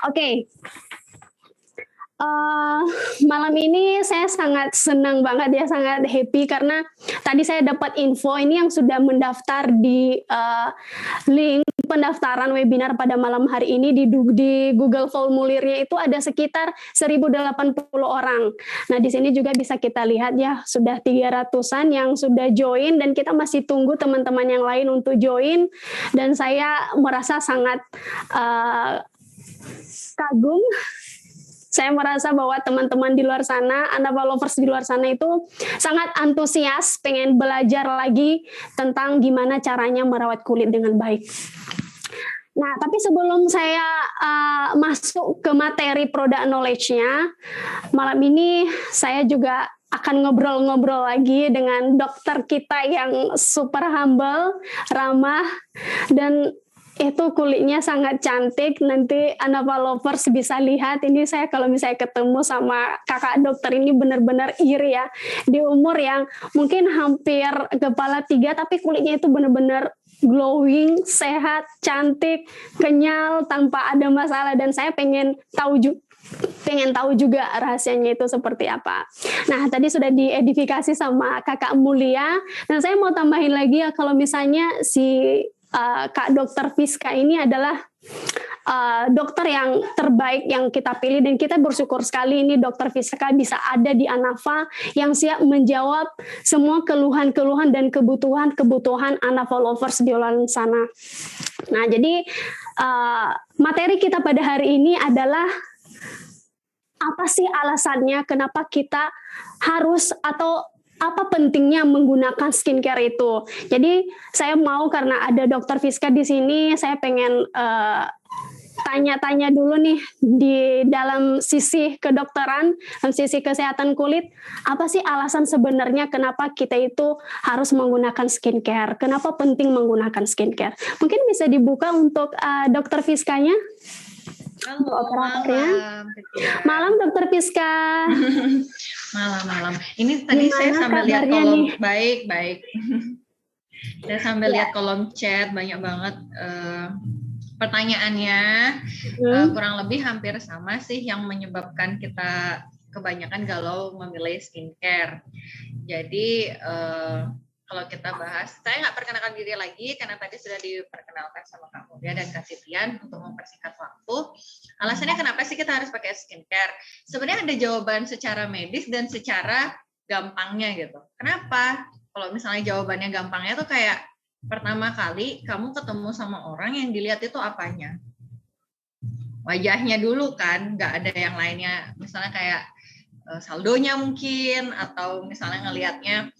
Oke. Malam ini saya sangat senang banget ya, sangat happy karena tadi saya dapat info ini yang sudah mendaftar di link pendaftaran webinar pada malam hari ini di Google formulirnya itu ada sekitar 1.080 orang. Nah, di sini juga bisa kita lihat ya, sudah 300-an yang sudah join dan kita masih tunggu teman-teman yang lain untuk join dan saya merasa sangat kagum. Saya merasa bahwa teman-teman di luar sana, Anapa lovers di luar sana itu sangat antusias pengen belajar lagi tentang gimana caranya merawat kulit dengan baik. Nah, tapi sebelum saya masuk ke materi product knowledge-nya, malam ini saya juga akan ngobrol-ngobrol lagi dengan dokter kita yang super humble, ramah, dan itu kulitnya sangat cantik. Nanti Anapa lovers bisa lihat ini saya kalau misalnya ketemu sama kakak dokter ini benar-benar iri ya. Di umur yang mungkin hampir kepala 3 tapi kulitnya itu benar-benar glowing, sehat, cantik, kenyal tanpa ada masalah dan saya pengen tahu juga rahasianya itu seperti apa. Nah, tadi sudah diedifikasi sama Kakak Mulia dan saya mau tambahin lagi ya kalau misalnya si Kak Dokter Fiska ini adalah dokter yang terbaik yang kita pilih dan kita bersyukur sekali ini Dokter Fiska bisa ada di Anapa yang siap menjawab semua keluhan-keluhan dan kebutuhan Anapa lovers di luar sana. Nah, jadi materi kita pada hari ini adalah apa sih alasannya kenapa kita harus atau apa pentingnya menggunakan skincare itu. Jadi saya mau karena ada Dokter Fiska di sini, saya pengen tanya-tanya dulu nih di dalam sisi kedokteran, dalam sisi kesehatan kulit, apa sih alasan sebenarnya kenapa kita itu harus menggunakan skincare? Kenapa penting menggunakan skincare? Mungkin bisa dibuka untuk Dokter Fiskanya. Halo, malam Dokter Fiska. Malam. Ini tadi saya sambil lihat kolom baik. Saya sambil lihat kolom chat banyak banget pertanyaannya. Kurang lebih hampir sama sih yang menyebabkan kita kebanyakan galau memilih skincare. Jadi kalau kita bahas, saya nggak perkenalkan diri lagi karena tadi sudah diperkenalkan sama Kak Mulia dan Kak Sitian untuk mempersingkat waktu. Alasannya kenapa sih kita harus pakai skincare? Sebenarnya ada jawaban secara medis dan secara gampangnya gitu. Kenapa? Kalau misalnya jawabannya gampangnya tuh kayak pertama kali kamu ketemu sama orang yang dilihat itu apanya? Wajahnya dulu kan, nggak ada yang lainnya. Misalnya kayak saldonya mungkin, atau misalnya ngelihatnya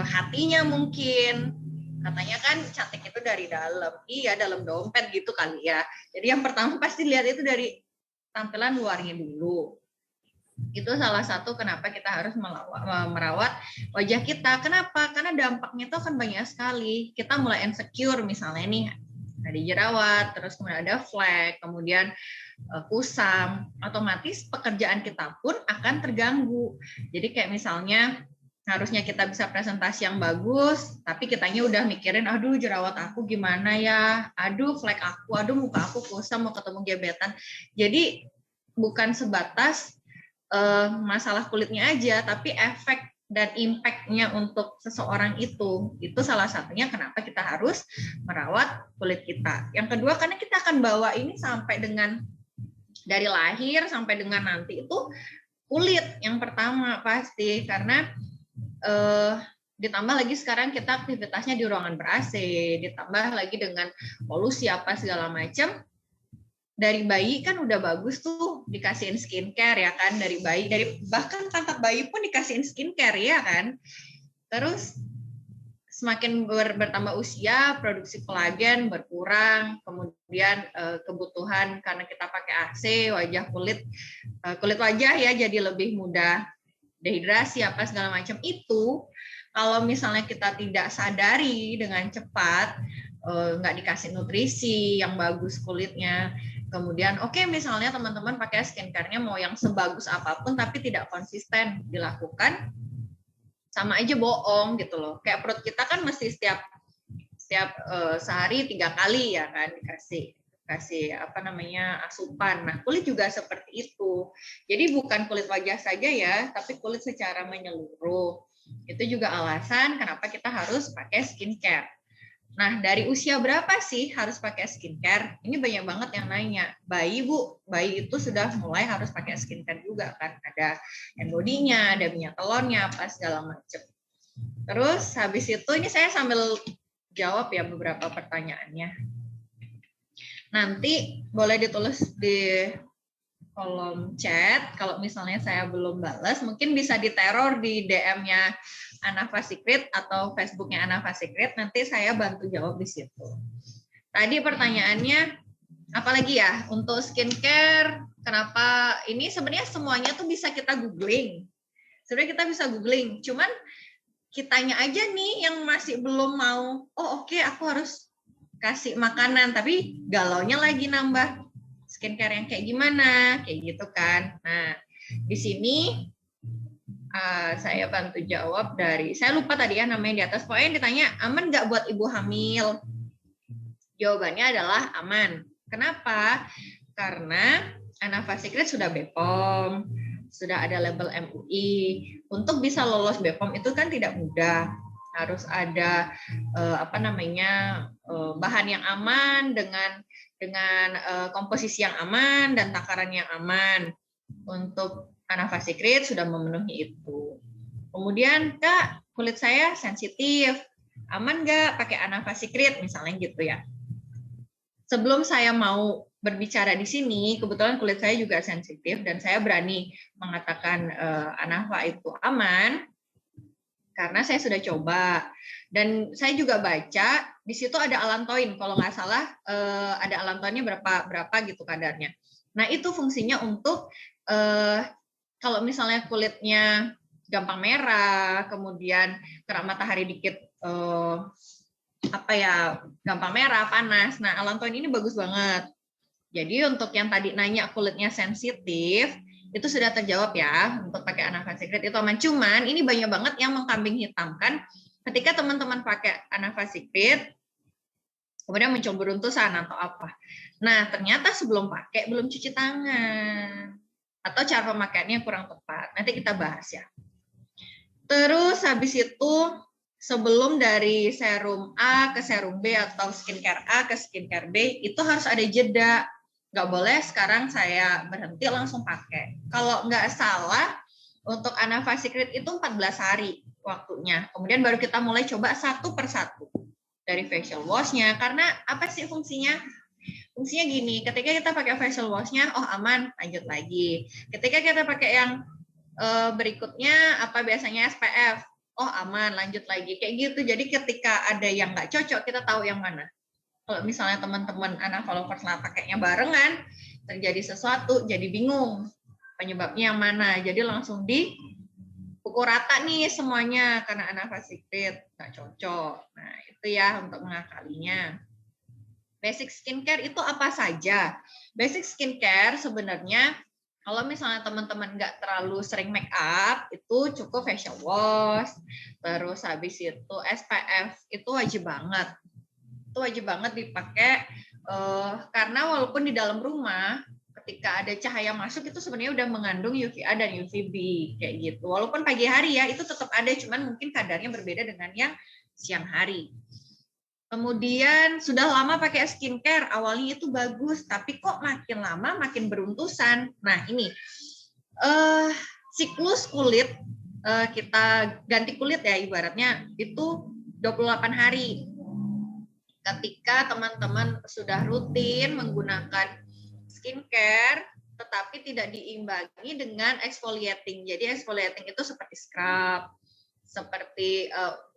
hatinya mungkin. Katanya kan cantik itu dari dalam. Iya, dalam dompet gitu kali ya. Jadi yang pertama pasti lihat itu dari tampilan luarnya dulu. Itu salah satu kenapa kita harus merawat wajah kita. Kenapa? Karena dampaknya itu akan banyak sekali. Kita mulai insecure misalnya nih, ada jerawat, terus kemudian ada flek, kemudian kusam, otomatis pekerjaan kita pun akan terganggu. Jadi kayak misalnya harusnya kita bisa presentasi yang bagus, tapi kitanya udah mikirin, aduh jerawat aku gimana ya, aduh flek aku, aduh muka aku kusam, mau ketemu gebetan. Jadi bukan sebatas masalah kulitnya aja, tapi efek dan impact-nya untuk seseorang itu salah satunya kenapa kita harus merawat kulit kita. Yang kedua, karena kita akan bawa ini sampai dengan dari lahir sampai dengan nanti itu kulit yang pertama pasti, karena ditambah lagi sekarang kita aktivitasnya di ruangan ber-AC, ditambah lagi dengan polusi apa segala macam. Dari bayi kan udah bagus tuh dikasihin skincare ya kan, dari bayi, dari bahkan pantat bayi pun dikasihin skincare ya kan. Terus semakin bertambah usia, produksi kolagen berkurang, kemudian kebutuhan karena kita pakai AC, wajah kulit wajah ya jadi lebih mudah dehidrasi apa segala macam itu. Kalau misalnya kita tidak sadari dengan cepat, nggak dikasih nutrisi yang bagus kulitnya, kemudian misalnya teman-teman pakai skincare-nya mau yang sebagus apapun tapi tidak konsisten dilakukan, sama aja bohong gitu loh. Kayak perut kita kan mesti setiap sehari 3 kali ya kan dikasih kasih asupan. Nah, kulit juga seperti itu. Jadi bukan kulit wajah saja ya, tapi kulit secara menyeluruh. Itu juga alasan kenapa kita harus pakai skincare. Nah, dari usia berapa sih harus pakai skincare? Ini banyak banget yang nanya. Bayi, Bu, bayi itu sudah mulai harus pakai skincare juga kan. Ada hand body-nya, ada minyak telurnya, apa segala macam. Terus habis itu ini saya sambil jawab ya beberapa pertanyaannya. Nanti boleh ditulis di kolom chat. Kalau misalnya saya belum balas, mungkin bisa diteror di DM-nya Anafa Secret atau Facebooknya Anafa Secret, nanti saya bantu jawab di situ. Tadi pertanyaannya, apalagi ya, untuk skincare, kenapa ini sebenarnya semuanya tuh bisa kita googling. Sebenarnya kita bisa googling, cuman kitanya aja nih yang masih belum mau, oke, aku harus kasih makanan, tapi galaunya lagi nambah skincare yang kayak gimana, kayak gitu kan. Nah, di sini saya bantu jawab dari, saya lupa tadi ya namanya di atas, pokoknya ditanya, aman nggak buat ibu hamil? Jawabannya adalah aman. Kenapa? Karena Anafa Secret sudah BPOM, sudah ada label MUI. Untuk bisa lolos BPOM itu kan tidak mudah. Harus ada bahan yang aman dengan komposisi yang aman dan takaran yang aman. Untuk Anafa Secret sudah memenuhi itu. Kemudian, Kak, kulit saya sensitif. Aman nggak pakai Anafa Secret misalnya gitu ya. Sebelum saya mau berbicara di sini, kebetulan kulit saya juga sensitif dan saya berani mengatakan Anafa itu aman karena saya sudah coba. Dan saya juga baca di situ ada allantoin, kalau nggak salah ada allantoinnya berapa gitu kadarnya. Nah, itu fungsinya untuk kalau misalnya kulitnya gampang merah, kemudian kena matahari dikit gampang merah, panas. Nah, allantoin ini bagus banget. Jadi untuk yang tadi nanya kulitnya sensitif, itu sudah terjawab ya, untuk pakai Anafa Secret itu aman. Cuman ini banyak banget yang mengkambing hitamkan ketika teman-teman pakai Anafa Secret, kemudian muncul beruntusan atau apa. Nah, ternyata sebelum pakai belum cuci tangan. Atau cara pemakaiannya kurang tepat. Nanti kita bahas ya. Terus habis itu, sebelum dari serum A ke serum B atau skincare A ke skincare B, itu harus ada jeda. Nggak boleh sekarang saya berhenti langsung pakai. Kalau nggak salah, untuk Anafa Secret itu 14 hari waktunya. Kemudian baru kita mulai coba satu per satu. Dari facial wash-nya. Karena apa sih fungsinya? Fungsinya gini, ketika kita pakai facial wash-nya, aman, lanjut lagi. Ketika kita pakai yang berikutnya, biasanya SPF, aman, lanjut lagi. Kayak gitu. Jadi ketika ada yang nggak cocok, kita tahu yang mana. Kalau misalnya teman-teman Anafa lovers lah pakainya barengan, terjadi sesuatu, jadi bingung penyebabnya yang mana. Jadi langsung dipukul rata nih semuanya karena Anafa Secret nggak cocok. Nah, itu ya untuk mengakalinya. Basic skincare itu apa saja? Basic skincare sebenarnya kalau misalnya teman-teman nggak terlalu sering make up, itu cukup facial wash, terus habis itu SPF, itu wajib banget. Itu wajib banget dipakai, karena walaupun di dalam rumah, ketika ada cahaya masuk, itu sebenarnya udah mengandung UVA dan UVB, kayak gitu. Walaupun pagi hari ya, itu tetap ada, cuman mungkin kadarnya berbeda dengan yang siang hari. Kemudian sudah lama pakai skincare, awalnya itu bagus, tapi kok makin lama makin beruntusan. Nah ini, siklus kulit, kita ganti kulit ya ibaratnya, itu 28 hari. Ketika teman-teman sudah rutin menggunakan skincare, tetapi tidak diimbangi dengan exfoliating. Jadi exfoliating itu seperti scrub, seperti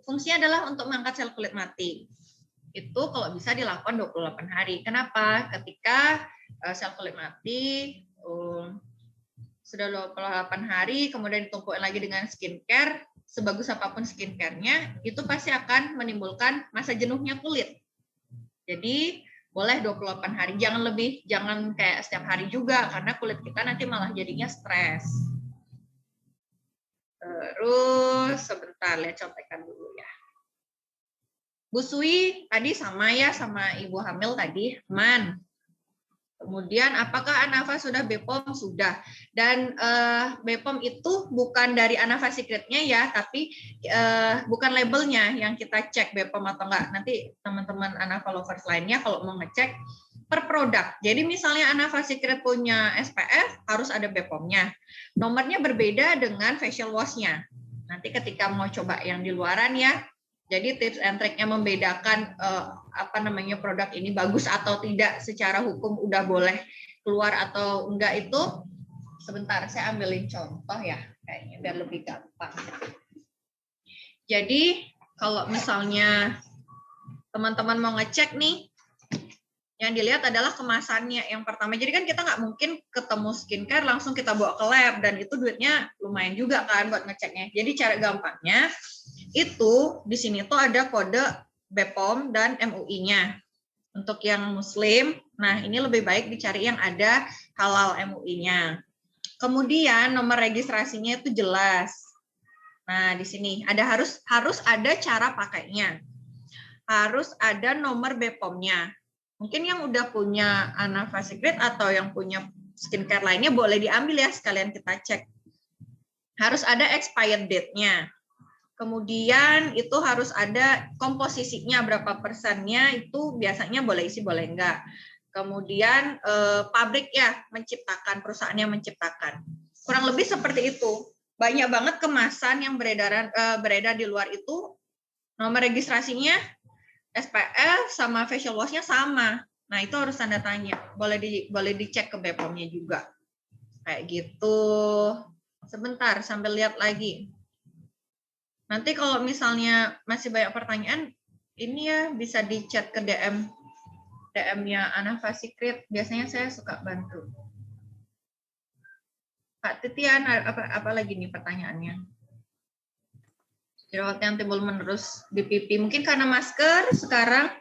fungsinya adalah untuk mengangkat sel kulit mati. Itu kalau bisa dilakukan 28 hari. Kenapa? Ketika sel kulit mati sudah 28 hari, kemudian ditumpukin lagi dengan skincare, sebagus apapun skincare-nya, itu pasti akan menimbulkan masa jenuhnya kulit. Jadi boleh 28 hari, jangan lebih, jangan kayak setiap hari juga, karena kulit kita nanti malah jadinya stres. Terus sebentar, lihat contekan dulu ya. Bu Sui tadi sama ya sama ibu hamil tadi, aman. Kemudian apakah Anava sudah BPOM? Sudah. Dan BPOM itu bukan dari Anava Secret-nya ya, tapi bukan labelnya yang kita cek BPOM atau enggak. Nanti teman-teman Anava lovers lainnya kalau mau ngecek per produk. Jadi misalnya Anava Secret punya SPF, harus ada BPOM-nya. Nomornya berbeda dengan facial wash-nya. Nanti ketika mau coba yang di luaran ya, jadi tips and trick-nya membedakan produk ini bagus atau tidak secara hukum udah boleh keluar atau enggak itu. Sebentar, saya ambilin contoh ya, kayaknya biar lebih gampang. Jadi kalau misalnya teman-teman mau ngecek nih, yang dilihat adalah kemasannya yang pertama. Jadi kan kita nggak mungkin ketemu skincare langsung kita bawa ke lab, dan itu duitnya lumayan juga kan buat ngeceknya. Jadi cara gampangnya itu di sini tuh ada kode BPOM dan MUI-nya. Untuk yang muslim, nah ini lebih baik dicari yang ada halal MUI-nya. Kemudian nomor registrasinya itu jelas. Nah, di sini ada harus ada cara pakainya. Harus ada nomor BPOM-nya. Mungkin yang udah punya Anava Secret atau yang punya skincare lainnya boleh diambil ya, sekalian kita cek. Harus ada expired date-nya. Kemudian itu harus ada komposisinya berapa persennya, itu biasanya boleh isi boleh enggak. Kemudian pabrik ya menciptakan, perusahaannya menciptakan. Kurang lebih seperti itu. Banyak banget kemasan yang beredar di luar itu nomor registrasinya SPF sama facial wash-nya sama. Nah, itu harus tanda tanya. Boleh dicek ke BPOM-nya juga. Kayak gitu. Sebentar sambil lihat lagi. Nanti kalau misalnya masih banyak pertanyaan, ini ya bisa di chat ke DM-nya Anava Secret. Biasanya saya suka bantu. Kak Titian, apa lagi nih pertanyaannya? Jerawat yang timbul menerus di pipi. Mungkin karena masker sekarang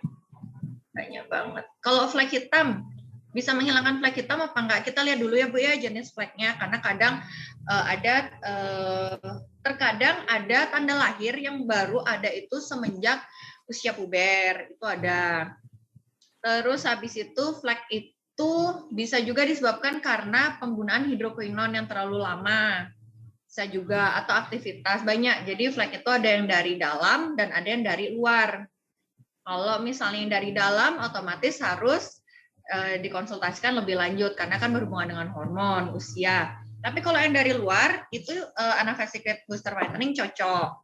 banyak banget. Kalau flek hitam, bisa menghilangkan flek hitam apa enggak? Kita lihat dulu ya Bu ya jenis fleknya. Karena kadang terkadang ada tanda lahir yang baru ada itu semenjak usia puber, itu ada. Terus habis itu flek itu bisa juga disebabkan karena penggunaan hidroquinon yang terlalu lama. Bisa juga, atau aktivitas banyak. Jadi flek itu ada yang dari dalam dan ada yang dari luar. Kalau misalnya yang dari dalam otomatis harus dikonsultasikan lebih lanjut karena kan berhubungan dengan hormon, usia. Tapi kalau yang dari luar itu Anava Secret Booster Whitening cocok.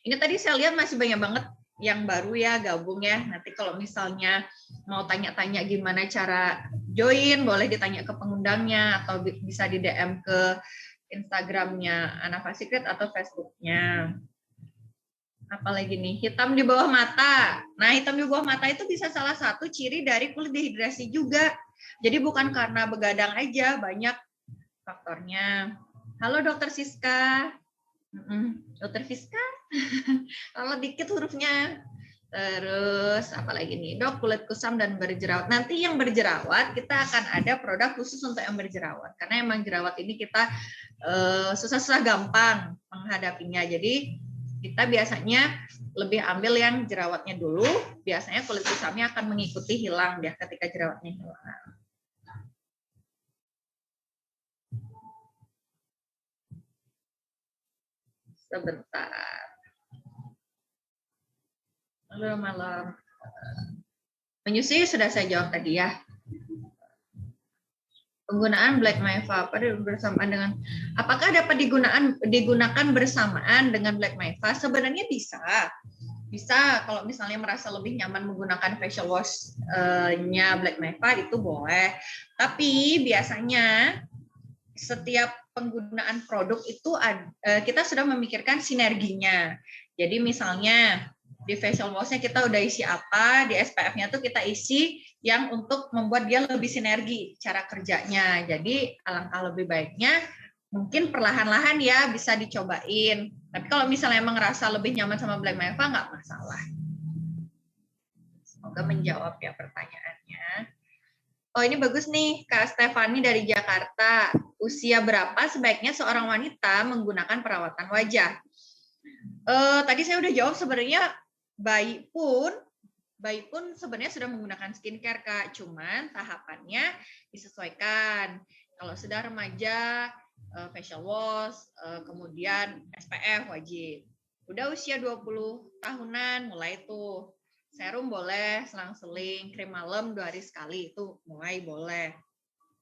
Ini tadi saya lihat masih banyak banget yang baru ya gabung ya. Nanti kalau misalnya mau tanya-tanya gimana cara join, boleh ditanya ke pengundangnya atau bisa di DM ke Instagramnya Anava Secret atau Facebooknya. Apalagi nih, hitam di bawah mata. Nah, hitam di bawah mata itu bisa salah satu ciri dari kulit dehidrasi juga. Jadi bukan karena begadang aja, banyak faktornya. Halo Dokter Siska. Dokter Siska? Kalau dikit hurufnya. Terus apalagi nih, Dok, kulit kusam dan berjerawat. Nanti yang berjerawat kita akan ada produk khusus untuk yang berjerawat. Karena emang jerawat ini kita susah-susah gampang menghadapinya. Jadi kita biasanya lebih ambil yang jerawatnya dulu. Biasanya kulit kusamnya akan mengikuti hilang ya ketika jerawatnya hilang. Sebentar. Halo malam. Menyusui sudah saya jawab tadi ya. Penggunaan Black Maiva bersamaan dengan, apakah dapat digunakan bersamaan dengan Black Maiva? Sebenarnya bisa. Bisa kalau misalnya merasa lebih nyaman menggunakan facial wash-nya Black Maiva itu boleh. Tapi biasanya setiap penggunaan produk itu kita sudah memikirkan sinerginya. Jadi misalnya di facial wash-nya kita udah isi apa, di SPF-nya tuh kita isi yang untuk membuat dia lebih sinergi cara kerjanya. Jadi alangkah lebih baiknya mungkin perlahan-lahan ya bisa dicobain. Tapi kalau misalnya emang ngerasa lebih nyaman sama Black Maiva nggak masalah. Semoga menjawab ya pertanyaannya. Oh ini bagus nih Kak Stefani dari Jakarta. Usia berapa sebaiknya seorang wanita menggunakan perawatan wajah? Tadi saya udah jawab sebenarnya bayi pun bayi pun sebenarnya sudah menggunakan skincare, Kak. Cuman tahapannya disesuaikan. Kalau sudah remaja, facial wash, kemudian SPF wajib. Udah usia 20 tahunan mulai tuh. Serum boleh selang-seling, krim malam 2 hari sekali itu mulai boleh.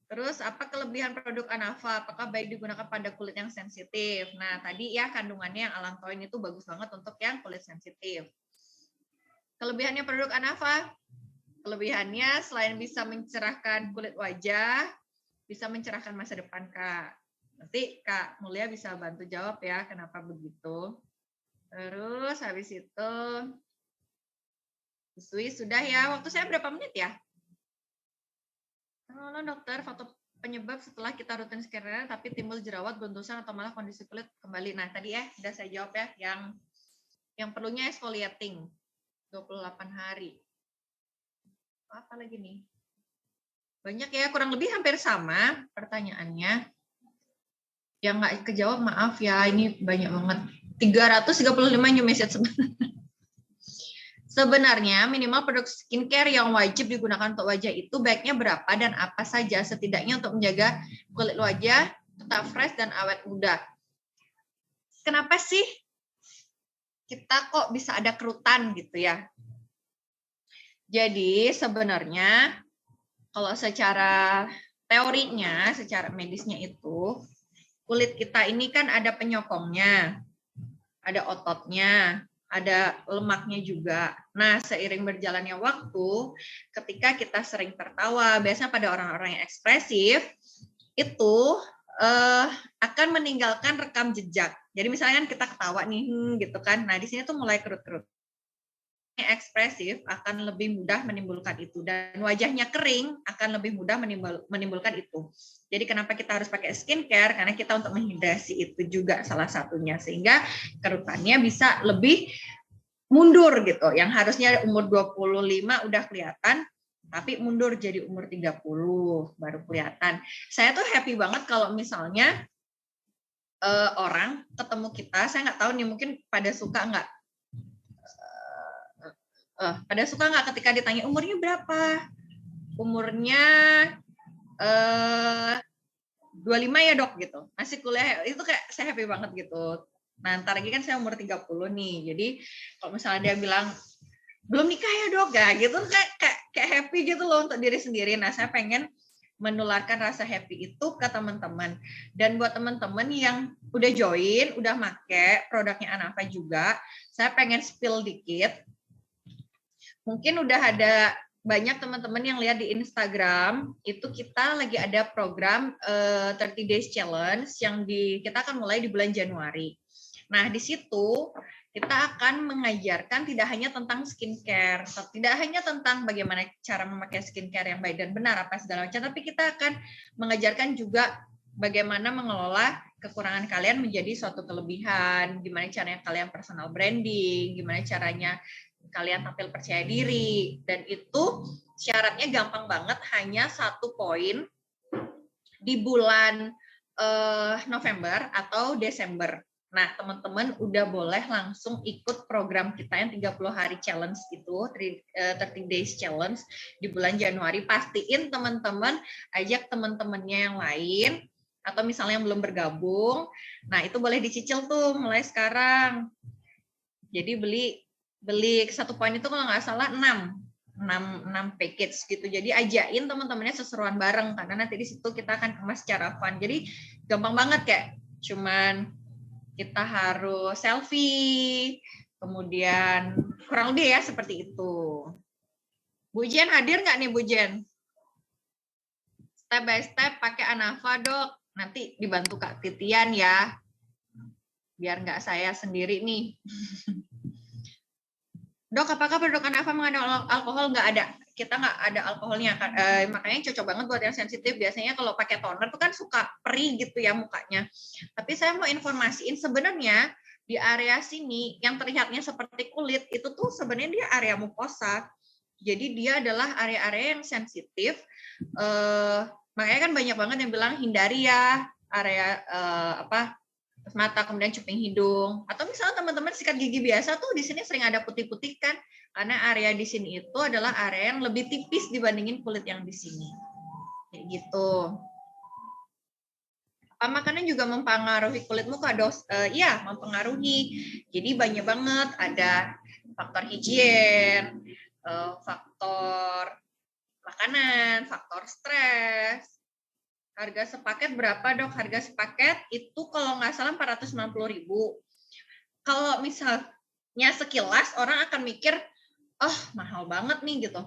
Terus apa kelebihan produk Anava? Apakah baik digunakan pada kulit yang sensitif? Nah, tadi ya kandungannya yang allantoin itu bagus banget untuk yang kulit sensitif. Kelebihannya produk Anava? Kelebihannya selain bisa mencerahkan kulit wajah, bisa mencerahkan masa depan, Kak. Nanti Kak Mulia bisa bantu jawab ya kenapa begitu. Terus habis itu sudah ya. Waktu saya berapa menit ya? Halo dokter, foto penyebab setelah kita rutin skincare tapi timbul jerawat, buntusan atau malah kondisi kulit kembali. Nah, tadi ya sudah saya jawab ya, yang perlunya exfoliating 28 hari. Apa lagi nih? Banyak ya, kurang lebih hampir sama pertanyaannya. Yang nggak kejawab maaf ya, ini banyak banget. 335 new message sebenarnya. Sebenarnya minimal produk skincare yang wajib digunakan untuk wajah itu baiknya berapa dan apa saja setidaknya untuk menjaga kulit wajah tetap fresh dan awet muda. Kenapa sih kita kok bisa ada kerutan gitu ya? Jadi sebenarnya kalau secara teorinya, secara medisnya itu kulit kita ini kan ada penyokongnya, ada ototnya, ada lemaknya juga. Nah, seiring berjalannya waktu, ketika kita sering tertawa, biasanya pada orang-orang yang ekspresif, itu akan meninggalkan rekam jejak. Jadi misalnya kita ketawa nih, gitu kan. Nah, di sini tuh mulai kerut-kerut. Ekspresif akan lebih mudah menimbulkan itu, dan wajahnya kering akan lebih mudah menimbulkan itu. Jadi kenapa kita harus pakai skincare? Karena kita untuk menghidrasi itu juga salah satunya, sehingga kerutannya bisa lebih mundur gitu. Yang harusnya umur 25 udah kelihatan, tapi mundur jadi umur 30 baru kelihatan. Saya tuh happy banget kalau misalnya orang ketemu kita, saya nggak tahu nih mungkin pada suka nggak ketika ditanya umurnya berapa? Umurnya 25 ya dok gitu. Masih kuliah, itu kayak saya happy banget gitu. Nah, ntar lagi kan saya umur 30 nih. Jadi kalau misalnya dia bilang belum nikah ya dok ya gitu, kayak happy gitu loh untuk diri sendiri. Nah, saya pengen menularkan rasa happy itu ke teman-teman. Dan buat teman-teman yang udah join, udah make produknya Anava juga, saya pengen spill dikit. Mungkin udah ada banyak teman-teman yang lihat di Instagram, itu kita lagi ada program 30 Days Challenge yang kita akan mulai di bulan Januari. Nah, di situ kita akan mengajarkan tidak hanya tentang skincare, tidak hanya tentang bagaimana cara memakai skincare yang baik dan benar, apa segala macam, tapi kita akan mengajarkan juga bagaimana mengelola kekurangan kalian menjadi suatu kelebihan, gimana caranya kalian personal branding, gimana caranya kalian tampil percaya diri, dan itu syaratnya gampang banget, hanya 1 poin di bulan November atau Desember. Nah, teman-teman udah boleh langsung ikut program kita yang 30 hari challenge itu, 30 days challenge di bulan Januari. Pastiin teman-teman ajak teman-temannya yang lain, atau misalnya yang belum bergabung. Nah, itu boleh dicicil tuh mulai sekarang. Jadi beli 1 poin itu kalau nggak salah 6 package gitu. Jadi ajain teman-temannya seseruan bareng, karena nanti di situ kita akan kemas secara fun. Jadi gampang banget, kayak cuman kita harus selfie, kemudian kurang lebih ya seperti itu. Bu Jen hadir nggak nih Bu Jen? Step by step pakai Anava dok. Nanti dibantu Kak Titian ya. Biar nggak saya sendiri nih. Dok, apakah produk Anava mengandung alkohol? Nggak ada. Kita nggak ada alkoholnya. Makanya cocok banget buat yang sensitif. Biasanya kalau pakai toner tuh kan suka perih gitu ya mukanya. Tapi saya mau informasiin, sebenarnya di area sini yang terlihatnya seperti kulit, itu tuh sebenarnya dia area mukosa. Jadi dia adalah area-area yang sensitif. Makanya kan banyak banget yang bilang hindari ya area mata, kemudian cuping hidung, atau misalnya teman-teman sikat gigi biasa tuh di sini sering ada putih-putih kan, karena area di sini itu adalah area yang lebih tipis dibandingin kulit yang di sini, kayak gitu. Makanan juga mempengaruhi kulit muka, iya mempengaruhi. Jadi banyak banget, ada faktor higien, faktor makanan, faktor stres. Harga sepaket berapa dok? Harga sepaket itu kalau nggak salah 490.000. Kalau misalnya sekilas orang akan mikir, oh mahal banget nih gitu.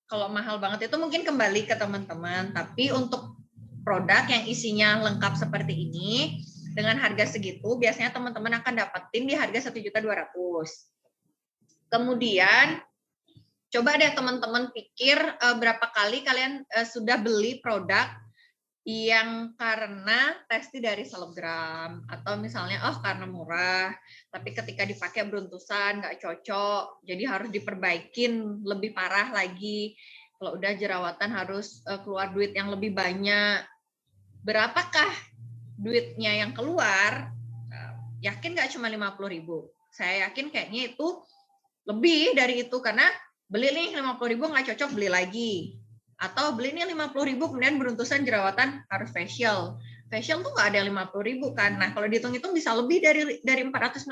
Kalau mahal banget itu mungkin kembali ke teman-teman. Tapi untuk produk yang isinya lengkap seperti ini, dengan harga segitu, biasanya teman-teman akan dapetin di harga 1.200.000. Kemudian coba deh teman-teman pikir berapa kali kalian sudah beli produk yang karena testi dari selebgram atau misalnya karena murah, tapi ketika dipakai beruntusan nggak cocok, jadi harus diperbaikin lebih parah lagi. Kalau udah jerawatan harus keluar duit yang lebih banyak. Berapakah duitnya yang keluar? Yakin nggak cuma 50.000? Saya yakin kayaknya itu lebih dari itu, karena beli nih 50.000 nggak cocok, beli lagi. Atau beli nih 50.000 kemudian beruntusan jerawatan harus facial. Facial tuh nggak ada 50.000 kan. Nah kalau dihitung-hitung bisa lebih dari 460.000.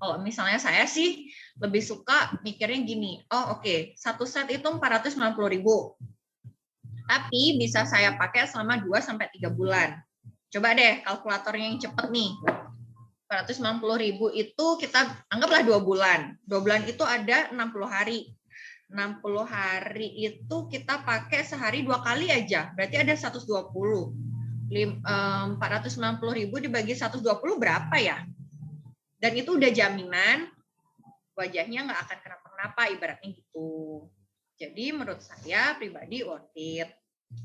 Kalau misalnya saya sih lebih suka mikirnya gini, oke, satu set itu 490.000. Tapi bisa saya pakai selama 2-3 bulan. Coba deh kalkulatornya yang cepet nih. 490.000 itu kita anggaplah 2 bulan. 2 bulan itu ada 60 hari. 60 hari itu kita pakai sehari 2 kali aja. Berarti ada 120. 490.000 dibagi 120 berapa ya? Dan itu udah jaminan wajahnya nggak akan kenapa-kenapa, ibaratnya gitu. Jadi menurut saya pribadi worth it.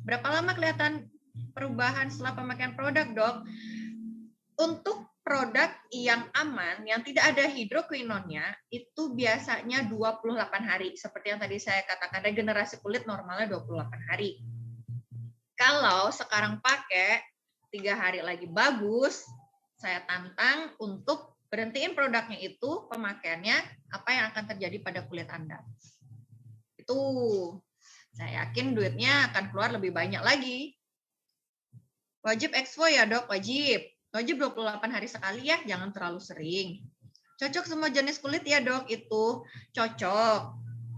Berapa lama kelihatan perubahan setelah pemakaian produk, dok? Untuk produk yang aman, yang tidak ada hidroquinonnya, itu biasanya 28 hari. Seperti yang tadi saya katakan, regenerasi kulit normalnya 28 hari. Kalau sekarang pakai 3 hari lagi bagus, saya tantang untuk berhentiin produknya itu, pemakaiannya, apa yang akan terjadi pada kulit Anda. Itu saya yakin duitnya akan keluar lebih banyak lagi. Wajib exfo ya dok, wajib. Wajib 28 hari sekali ya, jangan terlalu sering. Cocok semua jenis kulit ya dok, itu cocok.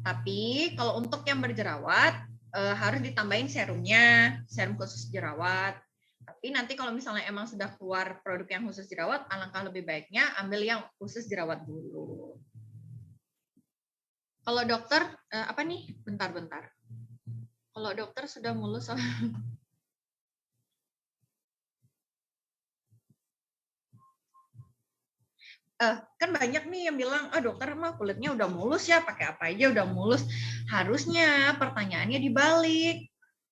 Tapi kalau untuk yang berjerawat, harus ditambahin serumnya, serum khusus jerawat. Tapi nanti kalau misalnya emang sudah keluar produk yang khusus jerawat, alangkah lebih baiknya ambil yang khusus jerawat dulu. Kalau dokter, apa nih? Bentar. Kalau dokter sudah mulus, kan banyak nih yang bilang, dokter mah kulitnya udah mulus ya, pakai apa aja udah mulus. Harusnya pertanyaannya dibalik.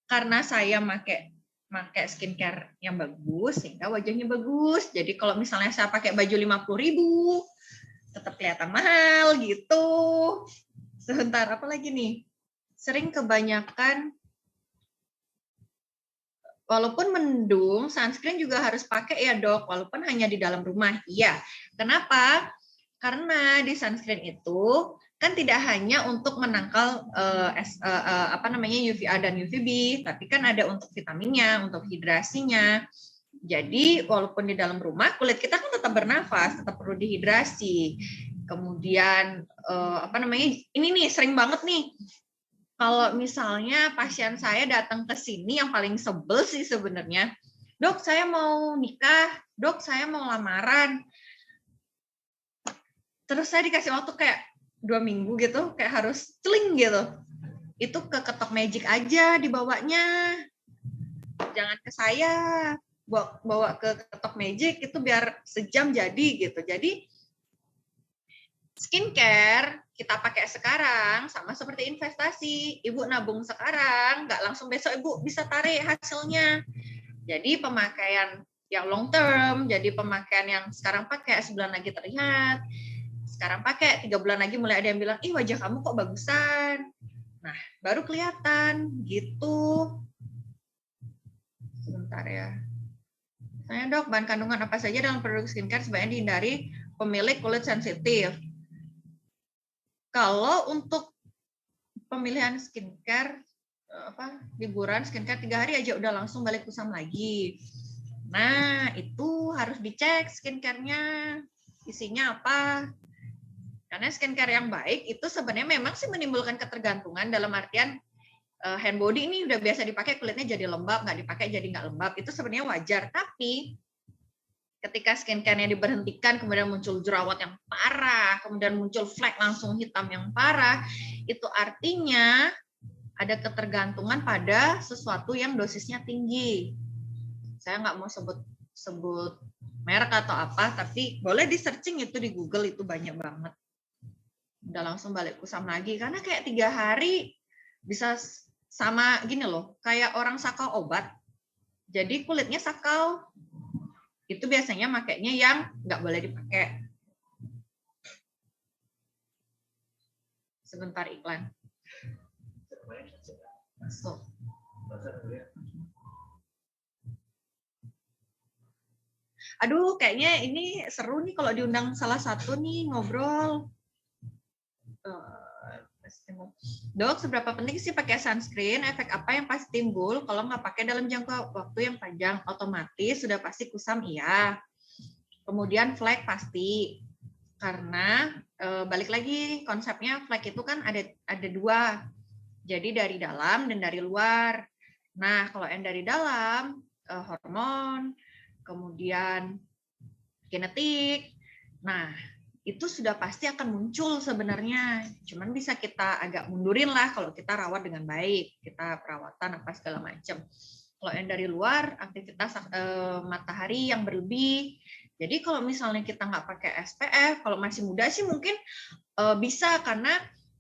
Karena saya pakai skincare yang bagus, sehingga wajahnya bagus. Jadi kalau misalnya saya pakai baju 50.000, tetap kelihatan mahal gitu. Sebentar, apa lagi nih? Sering kebanyakan, walaupun mendung, sunscreen juga harus pakai ya dok, walaupun hanya di dalam rumah. Iya, kenapa? Karena di sunscreen itu kan tidak hanya untuk menangkal UVA dan UVB, tapi kan ada untuk vitaminnya, untuk hidrasinya. Jadi walaupun di dalam rumah, kulit kita kan tetap bernafas, tetap perlu dihidrasi. Kemudian ini nih sering banget nih. Kalau misalnya pasien saya datang ke sini, yang paling sebel sih sebenarnya, dok saya mau nikah, dok saya mau lamaran. Terus saya dikasih waktu kayak 2 minggu gitu, kayak harus celing gitu. Itu ke Ketok Magic aja dibawanya. Jangan ke saya, bawa ke Ketok Magic itu biar sejam jadi gitu. Jadi skincare kita pakai sekarang sama seperti investasi. Ibu nabung sekarang, nggak langsung besok ibu bisa tarik hasilnya. Jadi pemakaian yang long term, jadi pemakaian yang sekarang pakai sebulan lagi terlihat, sekarang pakai 3 bulan lagi mulai ada yang bilang, ih wajah kamu kok bagusan. Nah, baru kelihatan gitu. Sebentar ya. Tanya dok, bahan kandungan apa saja dalam produk skincare sebaiknya dihindari pemilik kulit sensitif. Kalau untuk pemilihan skincare, liburan skincare 3 hari aja udah langsung balik kusam lagi. Nah, itu harus dicek skincare-nya, isinya apa. Karena skincare yang baik itu sebenarnya memang sih menimbulkan ketergantungan dalam artian hand body ini udah biasa dipakai kulitnya jadi lembab, nggak dipakai jadi nggak lembab. Itu sebenarnya wajar. Tapi ketika skincare-nya diberhentikan, kemudian muncul jerawat yang parah, kemudian muncul flek langsung hitam yang parah, itu artinya ada ketergantungan pada sesuatu yang dosisnya tinggi. Saya nggak mau sebut merek atau apa, tapi boleh di searching itu di Google, itu banyak banget. Udah langsung balik kusam lagi, karena kayak 3 hari bisa sama gini loh, kayak orang sakau obat. Jadi kulitnya sakau, itu biasanya makainya yang nggak boleh dipakai. Sebentar iklan. Masuk. Aduh, kayaknya ini seru nih kalau diundang salah satu nih ngobrol. Dok, seberapa penting sih pakai sunscreen? Efek apa yang pasti timbul kalau nggak pakai dalam jangka waktu yang panjang? Otomatis sudah pasti kusam, iya. Kemudian flek pasti. Karena balik lagi konsepnya flek itu kan ada 2. Jadi dari dalam dan dari luar. Nah, kalau yang dari dalam hormon, kemudian genetik. Nah, itu sudah pasti akan muncul sebenarnya. Cuman bisa kita agak mundurin lah kalau kita rawat dengan baik, kita perawatan apa segala macam. Kalau yang dari luar, aktivitas matahari yang berlebih. Jadi kalau misalnya kita nggak pakai SPF, kalau masih muda sih mungkin bisa, karena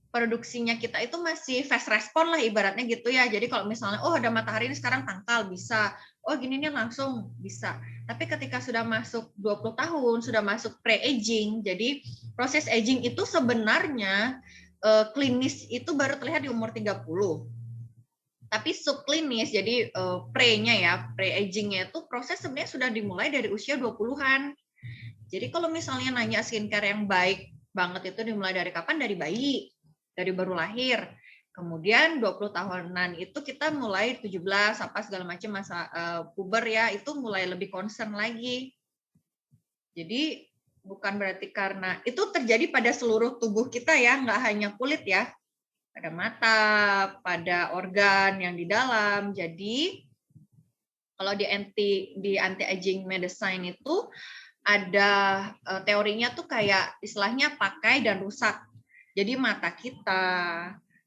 produksinya kita itu masih fast respon lah ibaratnya gitu ya. Jadi kalau misalnya, oh ada matahari ini sekarang tangkal, bisa. Oh gini nih langsung bisa. Tapi ketika sudah masuk 20 tahun, sudah masuk pre-aging, jadi proses aging itu sebenarnya klinis itu baru terlihat di umur 30. Tapi subklinis, jadi pre-nya ya, pre-agingnya itu proses sebenarnya sudah dimulai dari usia 20-an. Jadi kalau misalnya nanya skincare yang baik banget itu dimulai dari kapan? Dari bayi, dari baru lahir. Kemudian 20 tahunan itu kita mulai 17 apa segala macam masa puber ya, itu mulai lebih concern lagi. Jadi bukan berarti karena itu terjadi pada seluruh tubuh kita ya, nggak hanya kulit ya. Pada mata, pada organ yang di dalam. Jadi kalau di anti medicine itu ada teorinya tuh kayak istilahnya pakai dan rusak. Jadi mata kita,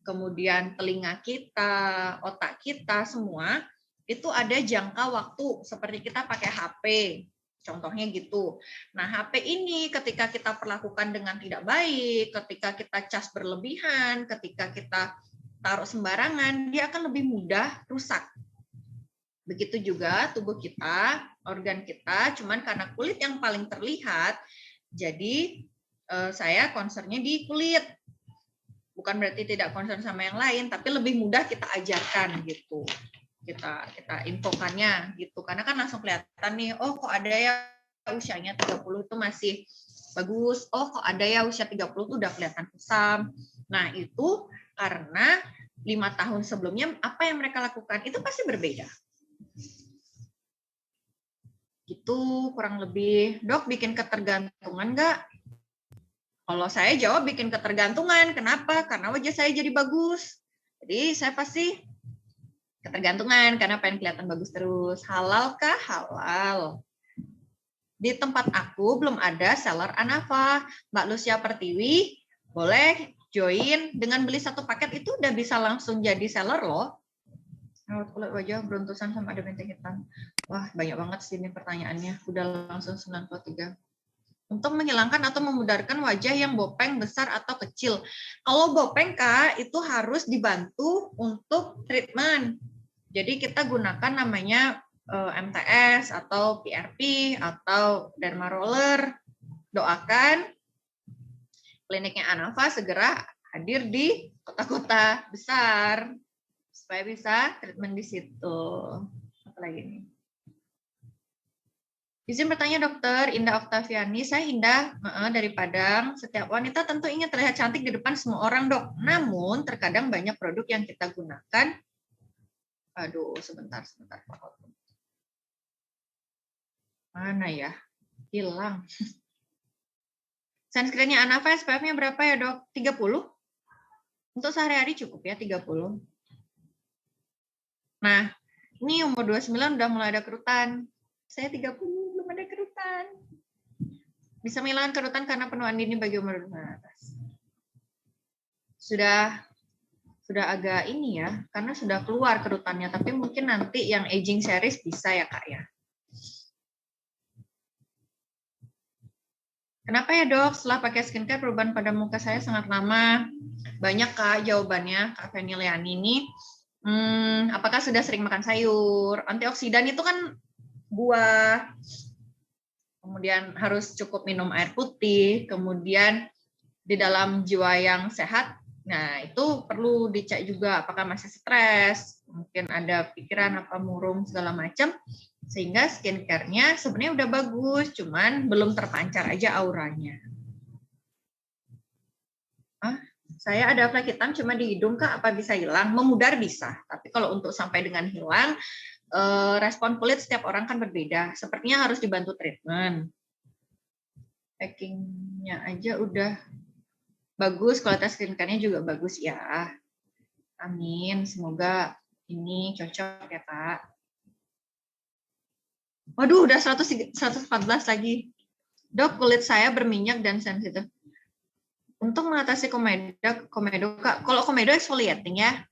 kemudian telinga kita, otak kita semua itu ada jangka waktu seperti kita pakai HP. Contohnya gitu. Nah, HP ini ketika kita perlakukan dengan tidak baik, ketika kita cas berlebihan, ketika kita taruh sembarangan, dia akan lebih mudah rusak. Begitu juga tubuh kita, organ kita, cuman karena kulit yang paling terlihat, jadi saya concernnya di kulit. Bukan berarti tidak concern sama yang lain, tapi lebih mudah kita ajarkan gitu. Kita infokannya gitu. Karena kan langsung kelihatan nih, oh kok ada ya usianya 30 itu masih bagus. Oh kok ada ya usia 30 itu udah kelihatan kusam. Nah itu karena 5 tahun sebelumnya apa yang mereka lakukan itu pasti berbeda. Itu kurang lebih. Dok, bikin ketergantungan nggak? Kalau saya jawab bikin ketergantungan. Kenapa? Karena wajah saya jadi bagus. Jadi saya pasti ketergantungan karena pengen kelihatan bagus terus. Halal kah? Halal. Di tempat aku belum ada seller Anava. Mbak Lucia Pertiwi boleh join. Dengan beli 1 paket itu udah bisa langsung jadi seller loh. Rawat kulit wajah beruntusan sama ada bintik hitam. Wah, banyak banget sih ini pertanyaannya. Udah langsung 93. Untuk menghilangkan atau memudarkan wajah yang bopeng, besar, atau kecil. Kalau bopeng, Kak, itu harus dibantu untuk treatment. Jadi kita gunakan namanya MTS atau PRP atau derma roller. Doakan kliniknya Anava segera hadir di kota-kota besar supaya bisa treatment di situ. Apa lagi nih? Izin bertanya dokter, Indah Oktaviani, saya Indah dari Padang. Setiap wanita tentu ingin terlihat cantik di depan semua orang dok. Namun terkadang banyak produk yang kita gunakan. Aduh, sebentar. Mana ya? Hilang. Sunscreen-nya Anava SPF-nya berapa ya dok? 30? Untuk sehari-hari cukup ya 30. Nah, ini umur 29 udah mulai ada kerutan. Saya 30 belum ada kerutan. Bisa menghilangkan kerutan karena penuaan dini bagi umur 29 atas. Sudah agak ini ya, karena sudah keluar kerutannya, tapi mungkin nanti yang aging series bisa ya Kak ya. Kenapa ya dok, setelah pakai skincare perubahan pada muka saya sangat lama? Banyak Kak jawabannya, Kak Feniliani ini. Apakah sudah sering makan sayur? Antioksidan itu kan buah, kemudian harus cukup minum air putih, kemudian di dalam jiwa yang sehat, nah itu perlu dicek juga apakah masih stres, mungkin ada pikiran apa murung segala macam, sehingga skincare-nya sebenarnya udah bagus, cuman belum terpancar aja auranya. Saya ada flek hitam cuma di hidung Kak, apa bisa hilang? Memudar bisa, tapi kalau untuk sampai dengan hilang, respon kulit setiap orang kan berbeda. Sepertinya harus dibantu treatment. Packing-nya aja udah bagus, kualitas skincare-nya juga bagus ya. Amin, semoga ini cocok ya Kak. Waduh, udah 114 lagi. Dok, kulit saya berminyak dan sensitif. Untuk mengatasi komedo Kak, kalau komedo exfoliating ya.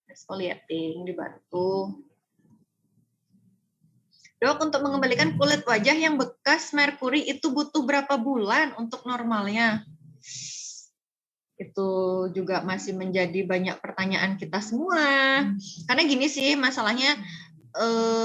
Exfoliating dibantu. Dok, untuk mengembalikan kulit wajah yang bekas merkuri itu butuh berapa bulan untuk normalnya? Itu juga masih menjadi banyak pertanyaan kita semua. Karena gini sih, masalahnya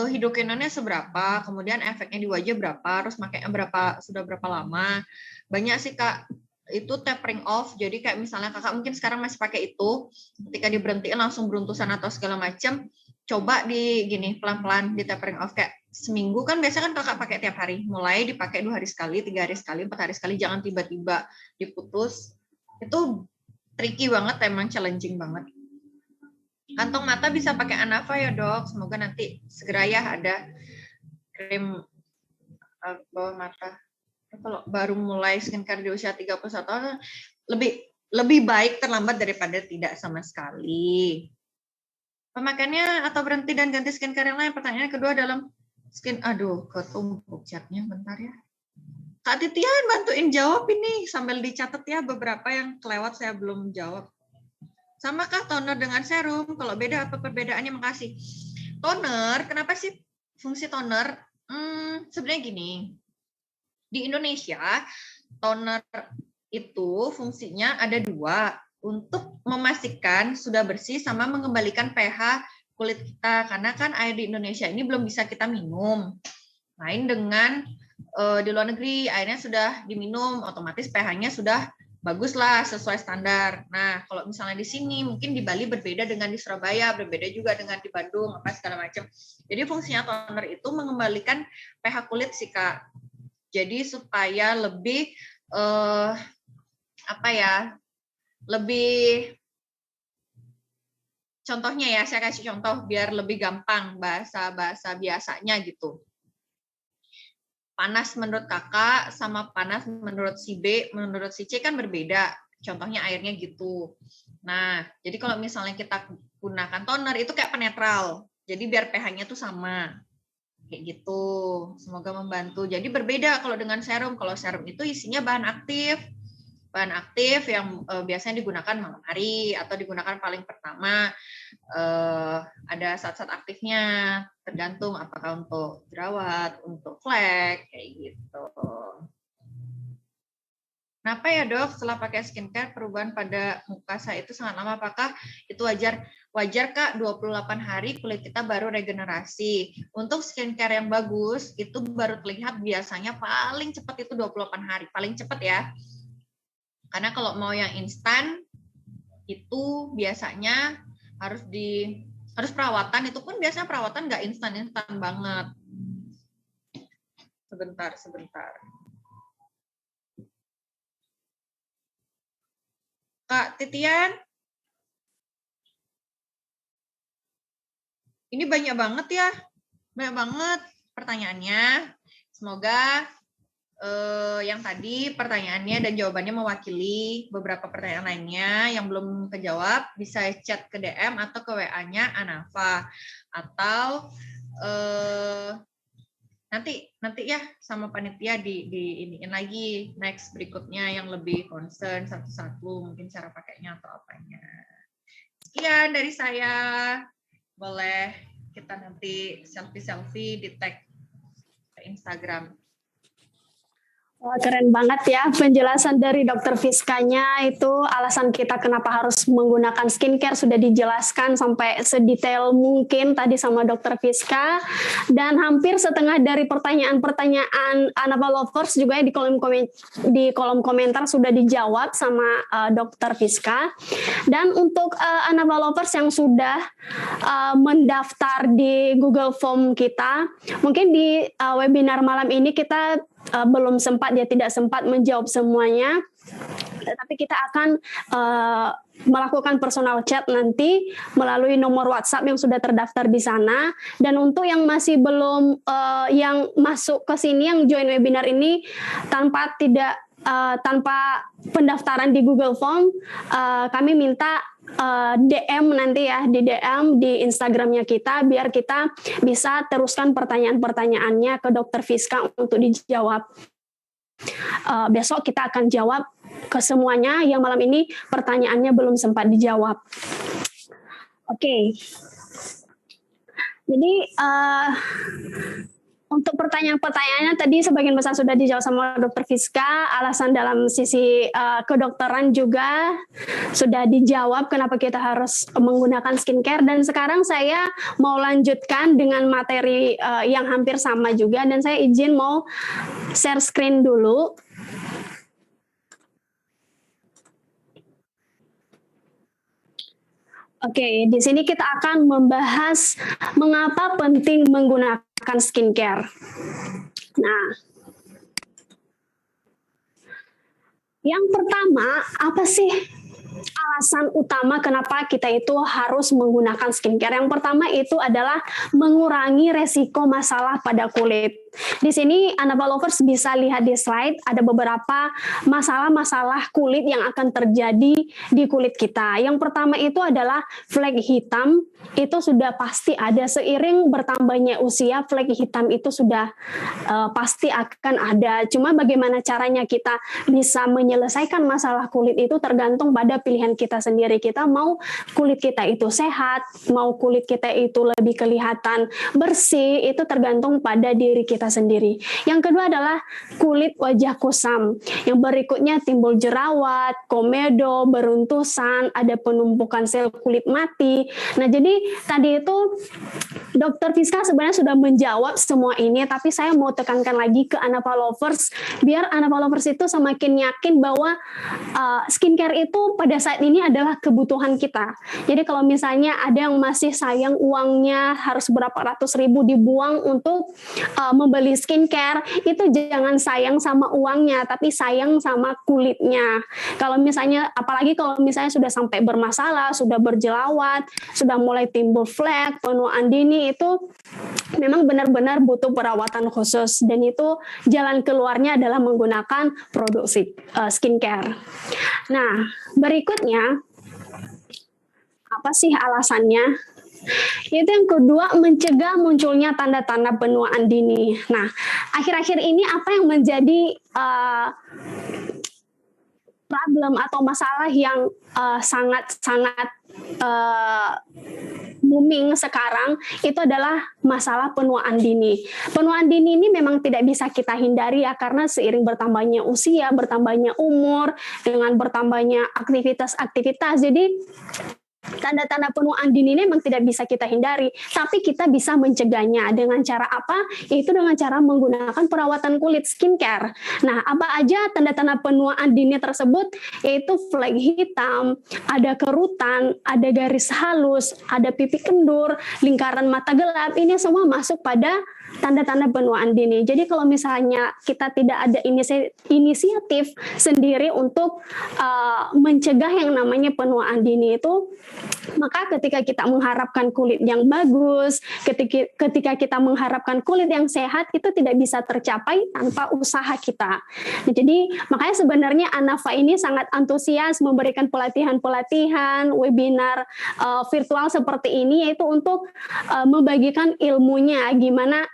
hidrokinonnya seberapa, kemudian efeknya di wajah berapa, terus makanya sudah berapa lama. Banyak sih Kak, itu tapering off. Jadi kayak misalnya Kakak mungkin sekarang masih pakai itu, ketika diberhentiin langsung beruntusan atau segala macam, coba pelan-pelan di tapering off kayak seminggu kan biasanya kan Kakak pakai tiap hari, mulai dipakai 2 hari sekali, 3 hari sekali, 4 hari sekali, jangan tiba-tiba diputus. Itu tricky banget, emang challenging banget. Kantong mata bisa pakai Anava ya dok, semoga nanti segera ya ada krim bawah mata. Kalau baru mulai skincare di usia 31 tahun, lebih baik terlambat daripada tidak sama sekali. Pemakaiannya atau berhenti dan ganti skincare yang lain? Pertanyaan kedua dalam ketumpuk chatnya bentar ya. Kak Titian bantuin jawab ini sambil dicatat ya, beberapa yang kelewat saya belum jawab. Samakah toner dengan serum? Kalau beda apa perbedaannya? Makasih. Toner, kenapa sih fungsi toner? Sebenarnya gini, di Indonesia toner itu fungsinya ada 2, untuk memastikan sudah bersih sama mengembalikan pH kulit kita, karena kan air di Indonesia ini belum bisa kita minum. Lain dengan di luar negeri airnya sudah diminum, otomatis pH-nya sudah bagus lah sesuai standar. Nah, kalau misalnya di sini mungkin di Bali berbeda dengan di Surabaya, berbeda juga dengan di Bandung, apa segala macam. Jadi fungsinya toner itu mengembalikan pH kulit sih Kak. Jadi supaya lebih lebih, contohnya ya, saya kasih contoh biar lebih gampang bahasa biasanya gitu. Panas menurut kakak sama panas menurut si B, menurut si C kan berbeda. Contohnya airnya gitu. Nah, jadi kalau misalnya kita gunakan toner itu kayak penetral. Jadi biar pH-nya tuh sama. Kayak gitu. Semoga membantu. Jadi berbeda kalau dengan serum. Kalau serum itu isinya bahan aktif. Bahan aktif yang biasanya digunakan malam hari atau digunakan paling pertama, ada zat-zat aktifnya, tergantung apakah untuk jerawat, untuk flek, kayak gitu. Kenapa ya dok setelah pakai skincare perubahan pada muka saya itu sangat lama? Apakah itu wajar? Wajar Kak, 28 hari kulit kita baru regenerasi. Untuk skincare yang bagus itu baru terlihat biasanya paling cepat itu 28 hari, paling cepat ya. Karena kalau mau yang instan itu biasanya harus perawatan, itu pun biasanya perawatan nggak instan banget. Sebentar. Kak Titian, ini banyak banget ya, banyak banget pertanyaannya. Semoga yang tadi pertanyaannya dan jawabannya mewakili beberapa pertanyaan lainnya yang belum kejawab, bisa chat ke DM atau ke WA-nya Anafa, atau nanti ya sama panitia di iniin lagi next berikutnya yang lebih concern satu-satu, mungkin cara pakainya atau apanya. Sekian dari saya. Boleh kita nanti selfie di tag ke Instagram. Wah, keren banget ya penjelasan dari Dokter Fiskanya. Itu alasan kita kenapa harus menggunakan skincare sudah dijelaskan sampai sedetail mungkin tadi sama Dokter Fiska. Dan hampir setengah dari pertanyaan-pertanyaan Anafa Lovers juga di kolom komentar sudah dijawab sama Dokter Fiska. Dan untuk Anafa Lovers yang sudah mendaftar di Google Form kita, mungkin di webinar malam ini kita dia tidak sempat menjawab semuanya, tapi kita akan melakukan personal chat nanti melalui nomor WhatsApp yang sudah terdaftar di sana. Dan untuk yang masih belum yang masuk ke sini, yang join webinar ini tanpa pendaftaran di Google Form, kami minta DM nanti ya, di DM di Instagramnya kita, biar kita bisa teruskan pertanyaan-pertanyaannya ke Dokter Fiska untuk dijawab. Besok kita akan jawab ke semuanya yang malam ini pertanyaannya belum sempat dijawab. Oke. Jadi untuk pertanyaan-pertanyaannya tadi sebagian besar sudah dijawab sama Dokter Fiska. Alasan dalam sisi kedokteran juga sudah dijawab kenapa kita harus menggunakan skincare. Dan sekarang saya mau lanjutkan dengan materi yang hampir sama juga. Dan saya izin mau share screen dulu. Oke, di sini kita akan membahas mengapa penting menggunakan skincare. Nah, yang pertama, apa sih alasan utama kenapa kita itu harus menggunakan skincare? Yang pertama itu adalah mengurangi resiko masalah pada kulit. Di sini Anafa Lovers bisa lihat di slide ada beberapa masalah-masalah kulit yang akan terjadi di kulit kita. Yang pertama itu adalah flek hitam. Itu sudah pasti ada, seiring bertambahnya usia, flek hitam itu sudah pasti akan ada. Cuma bagaimana caranya kita bisa menyelesaikan masalah kulit itu tergantung pada pilihan kita sendiri. Kita mau kulit kita itu sehat, mau kulit kita itu lebih kelihatan bersih, itu tergantung pada diri kita sendiri. Yang kedua adalah kulit wajah kusam. Yang berikutnya timbul jerawat, komedo, beruntusan, ada penumpukan sel kulit mati. Nah, jadi tadi itu Dokter Fiska sebenarnya sudah menjawab semua ini, tapi saya mau tekankan lagi ke Anafa Lovers, biar Anafa Lovers itu semakin yakin bahwa skincare itu pada saat ini adalah kebutuhan kita. Jadi kalau misalnya ada yang masih sayang uangnya harus berapa ratus ribu dibuang untuk membeli skincare, itu jangan sayang sama uangnya, tapi sayang sama kulitnya. Kalau misalnya, apalagi kalau misalnya sudah sampai bermasalah, sudah berjerawat, sudah mulai timbul flek, penuaan dini, itu memang benar-benar butuh perawatan khusus, dan itu jalan keluarnya adalah menggunakan produk skincare. Nah, berikutnya apa sih alasannya? Itu yang kedua, mencegah munculnya tanda-tanda penuaan dini. Nah, akhir-akhir ini apa yang menjadi problem atau masalah yang sangat-sangat booming sekarang itu adalah masalah penuaan dini. Penuaan dini ini memang tidak bisa kita hindari ya, karena seiring bertambahnya usia, bertambahnya umur, dengan bertambahnya aktivitas-aktivitas, jadi tanda-tanda penuaan dini ini memang tidak bisa kita hindari, tapi kita bisa mencegahnya dengan cara apa? Yaitu dengan cara menggunakan perawatan kulit skincare. Nah, apa aja tanda-tanda penuaan dini tersebut? Yaitu flek hitam, ada kerutan, ada garis halus, ada pipi kendur, lingkaran mata gelap. Ini semua masuk pada tanda-tanda penuaan dini. Jadi kalau misalnya kita tidak ada inisiatif sendiri untuk mencegah yang namanya penuaan dini itu, maka ketika kita mengharapkan kulit yang bagus, ketika kita mengharapkan kulit yang sehat, itu tidak bisa tercapai tanpa usaha kita. Nah, jadi makanya sebenarnya Anafa ini sangat antusias memberikan pelatihan-pelatihan, webinar virtual seperti ini, yaitu untuk membagikan ilmunya gimana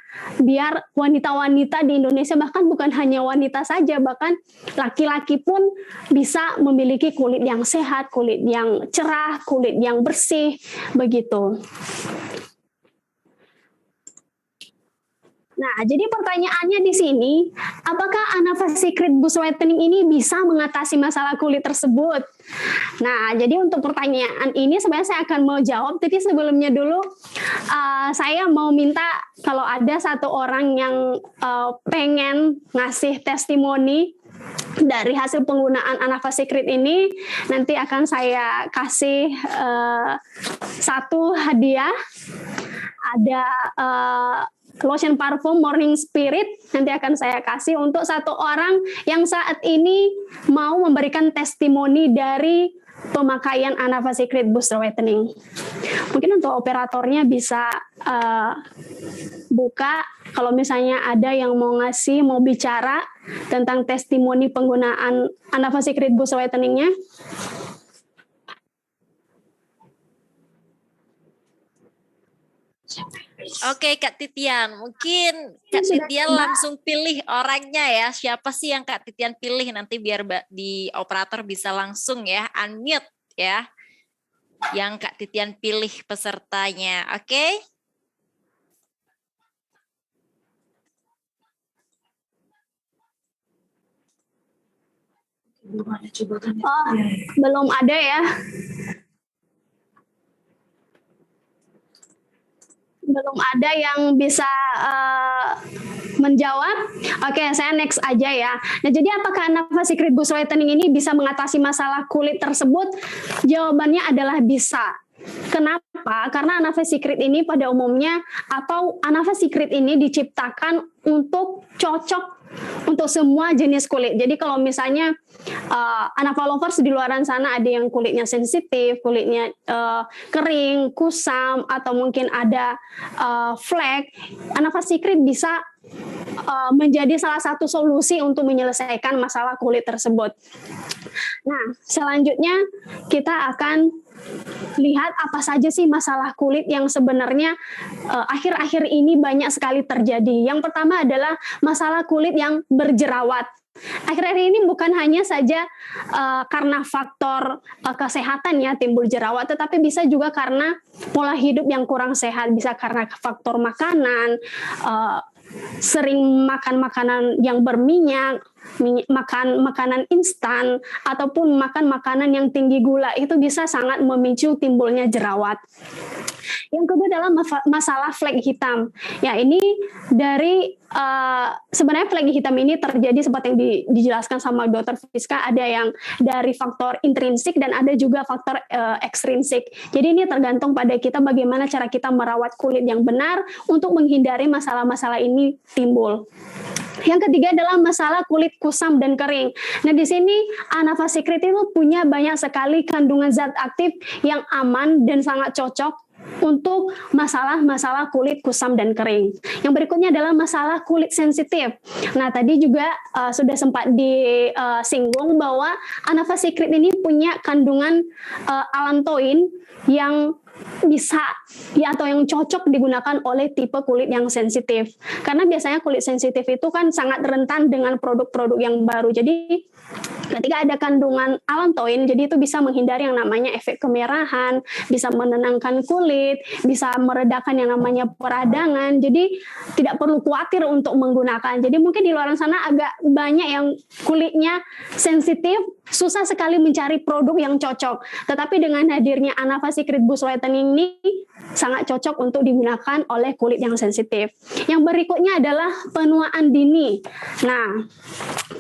biar wanita-wanita di Indonesia, bahkan bukan hanya wanita saja, bahkan laki-laki pun bisa memiliki kulit yang sehat, kulit yang cerah, kulit yang bersih, begitu. Nah, jadi pertanyaannya di sini, apakah Anafa Secret Boost Whitening ini bisa mengatasi masalah kulit tersebut? Nah, jadi untuk pertanyaan ini sebenarnya saya akan mau jawab, tapi sebelumnya dulu saya mau minta kalau ada satu orang yang pengen ngasih testimoni dari hasil penggunaan Anafa Secret ini, nanti akan saya kasih satu hadiah. Ada lotion parfum Morning Spirit, nanti akan saya kasih untuk satu orang yang saat ini mau memberikan testimoni dari pemakaian Anafa Secret Boost Whitening. Mungkin untuk operatornya bisa buka kalau misalnya ada yang mau bicara tentang testimoni penggunaan Anafa Secret Boost Whitening-nya. Oke Kak Titian, mungkin Kak Titian langsung pilih orangnya ya. Siapa sih yang Kak Titian pilih, nanti biar di operator bisa langsung ya unmute ya. Yang Kak Titian pilih pesertanya, oke? Oh, belum ada ya. Belum ada yang bisa menjawab. Oke, saya next aja ya. Nah, jadi apakah Anafa Secret Boost Whitening ini bisa mengatasi masalah kulit tersebut? Jawabannya adalah bisa. Kenapa? Karena Anafa Secret ini pada umumnya atau Anafa Secret ini diciptakan untuk cocok untuk semua jenis kulit. Jadi kalau misalnya Anafa lovers di luar sana ada yang kulitnya sensitif, kulitnya kering, kusam, atau mungkin ada flek, Anafa Secret bisa menjadi salah satu solusi untuk menyelesaikan masalah kulit tersebut. Nah, selanjutnya kita akan lihat apa saja sih masalah kulit yang sebenarnya akhir-akhir ini banyak sekali terjadi. Yang pertama adalah masalah kulit yang berjerawat. Akhir-akhir ini bukan hanya saja karena faktor kesehatan ya timbul jerawat, tetapi bisa juga karena pola hidup yang kurang sehat, bisa karena faktor makanan, sering makan makanan yang berminyak, makan makanan instan, ataupun makan makanan yang tinggi gula, itu bisa sangat memicu timbulnya jerawat. Yang kedua adalah masalah flek hitam. Ya, ini dari sebenarnya flek hitam ini terjadi seperti yang dijelaskan sama Dr. Fiska, ada yang dari faktor intrinsik dan ada juga faktor ekstrinsik. Jadi ini tergantung pada kita bagaimana cara kita merawat kulit yang benar untuk menghindari masalah-masalah ini timbul. Yang ketiga adalah masalah kulit kusam dan kering. Nah, di sini Anafa Secret itu punya banyak sekali kandungan zat aktif yang aman dan sangat cocok untuk masalah-masalah kulit kusam dan kering. Yang berikutnya adalah masalah kulit sensitif. Nah, tadi juga sudah sempat disinggung bahwa Anafa Secret ini punya kandungan allantoin yang bisa ya atau yang cocok digunakan oleh tipe kulit yang sensitif. Karena biasanya kulit sensitif itu kan sangat rentan dengan produk-produk yang baru. Jadi ketika ada kandungan allantoin, jadi itu bisa menghindari yang namanya efek kemerahan, bisa menenangkan kulit, bisa meredakan yang namanya peradangan. Jadi tidak perlu khawatir untuk menggunakan. Jadi mungkin di luar sana agak banyak yang kulitnya sensitif, susah sekali mencari produk yang cocok. Tetapi dengan hadirnya Anafa Secret Boost Whitening ini sangat cocok untuk digunakan oleh kulit yang sensitif. Yang berikutnya adalah penuaan dini. Nah,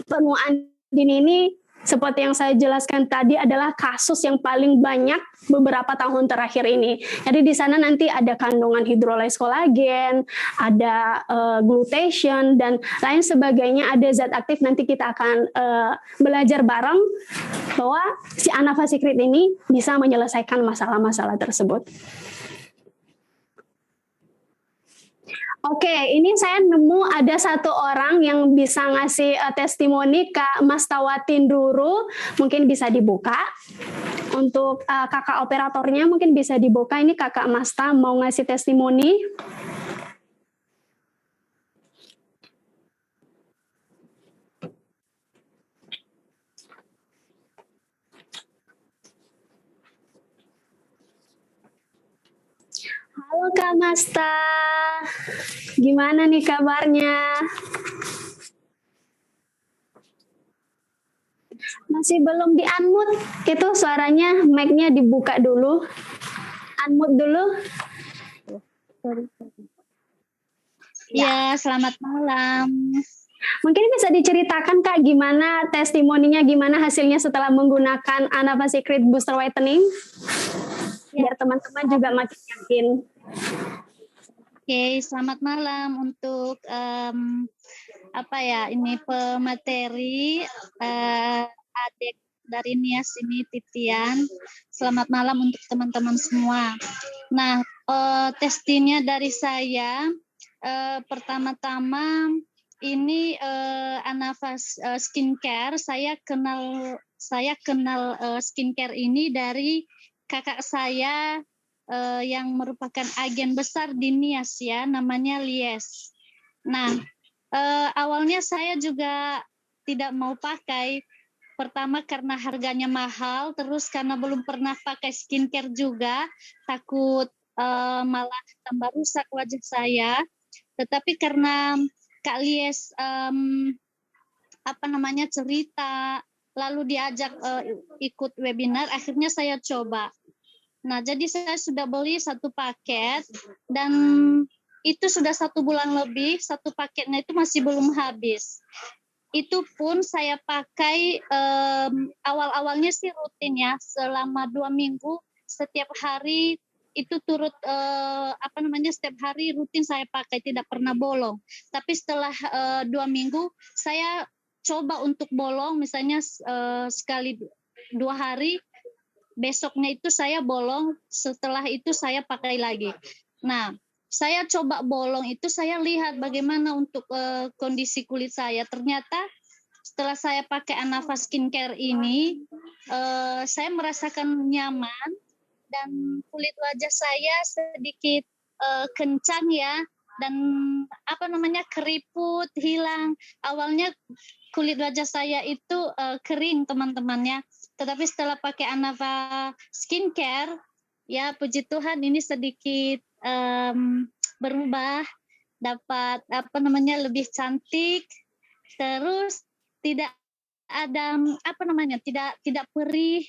penuaan dini ini seperti yang saya jelaskan tadi adalah kasus yang paling banyak beberapa tahun terakhir ini. Jadi di sana nanti ada kandungan hidrolase kolagen, ada glutation dan lain sebagainya, ada zat aktif. Nanti kita akan belajar bareng bahwa si Anavasikrid ini bisa menyelesaikan masalah-masalah tersebut. Oke, ini saya nemu ada satu orang yang bisa ngasih testimoni, Kak Mastawatin Duru. Mungkin bisa dibuka. Untuk kakak operatornya mungkin bisa dibuka. Ini Kakak Masta mau ngasih testimoni. Halo Kak Masta, gimana nih kabarnya? Masih belum di-unmute, itu suaranya, mic-nya dibuka dulu. Unmute dulu. Ya, selamat malam. Mungkin bisa diceritakan Kak, gimana testimoninya, gimana hasilnya setelah menggunakan Anavasikrid Booster Whitening? Biar teman-teman juga makin yakin. Oke, selamat malam untuk ini pemateri adik dari Nias ini Titian. Selamat malam untuk teman-teman semua. Nah, testingnya dari saya pertama-tama ini Anavas skincare. Saya kenal skincare ini dari kakak saya yang merupakan agen besar di Nias ya, namanya Lies. Nah, awalnya saya juga tidak mau pakai. Pertama karena harganya mahal, terus karena belum pernah pakai skincare juga, takut malah tambah rusak wajah saya. Tetapi karena Kak Lies cerita, lalu diajak ikut webinar, akhirnya saya coba. Nah, jadi saya sudah beli satu paket dan itu sudah 1 bulan lebih, satu paketnya itu masih belum habis. Itu pun saya pakai awal-awalnya sih rutin ya, selama 2 minggu setiap hari itu turut setiap hari rutin saya pakai, tidak pernah bolong. Tapi setelah 2 minggu saya coba untuk bolong, misalnya sekali 2 hari, besoknya itu saya bolong, setelah itu saya pakai lagi. Nah, saya coba bolong itu, saya lihat bagaimana untuk kondisi kulit saya. Ternyata setelah saya pakai Anavas Skincare ini, saya merasakan nyaman dan kulit wajah saya sedikit kencang ya, dan keriput hilang. Awalnya kulit wajah saya itu kering teman-temannya, tetapi setelah pakai Anava Skincare, ya puji Tuhan ini sedikit berubah, dapat lebih cantik, terus tidak ada tidak perih,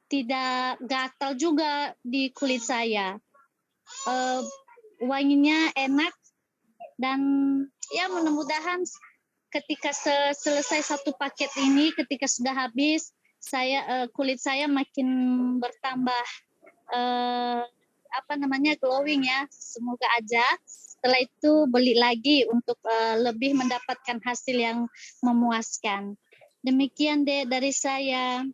tidak gatal juga di kulit saya. Wanginya enak dan ya mudah-mudahan ketika selesai satu paket ini, ketika sudah habis, kulit saya makin bertambah glowing ya, semoga aja. Setelah itu beli lagi untuk lebih mendapatkan hasil yang memuaskan. Demikian deh dari saya.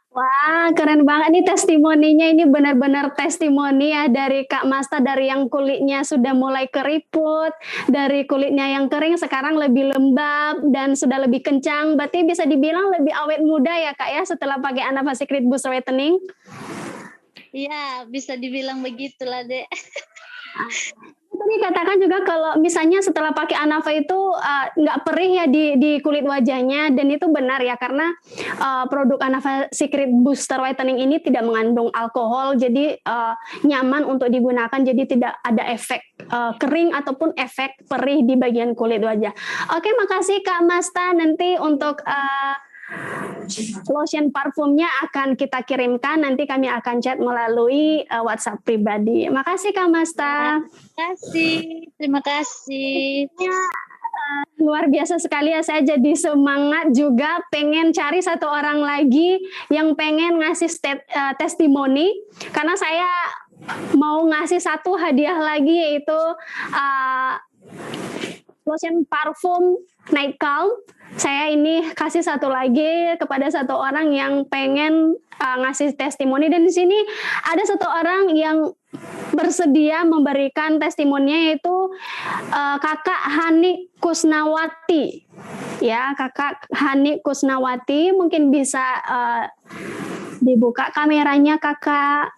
Wah, keren banget nih testimoninya. Ini benar-benar testimoni ya dari Kak Masta, dari yang kulitnya sudah mulai keriput, dari kulitnya yang kering sekarang lebih lembab dan sudah lebih kencang. Berarti bisa dibilang lebih awet muda ya Kak ya setelah pakai Anavasikrid Booster Whitening. Iya, bisa dibilang begitulah, Dek. Tadi katakan juga kalau misalnya setelah pakai Anava itu nggak perih ya di kulit wajahnya, dan itu benar ya, karena produk Anavasikrid Booster Whitening ini tidak mengandung alkohol, jadi nyaman untuk digunakan, jadi tidak ada efek kering ataupun efek perih di bagian kulit wajah. Oke, makasih Kak Masta. Nanti untuk lotion parfumnya akan kita kirimkan, nanti kami akan chat melalui WhatsApp pribadi. Makasih Kak Masta. Terima kasih. Ya, Luar biasa sekali ya, saya jadi semangat juga pengen cari satu orang lagi yang pengen ngasih testimoni, karena saya mau ngasih satu hadiah lagi, yaitu lotion parfum Night Calm. Saya ini kasih satu lagi kepada satu orang yang pengen ngasih testimoni, dan di sini ada satu orang yang bersedia memberikan testimoninya, yaitu Kakak Hani Kusnawati. Ya, Kakak Hani Kusnawati, mungkin bisa dibuka kameranya, Kakak.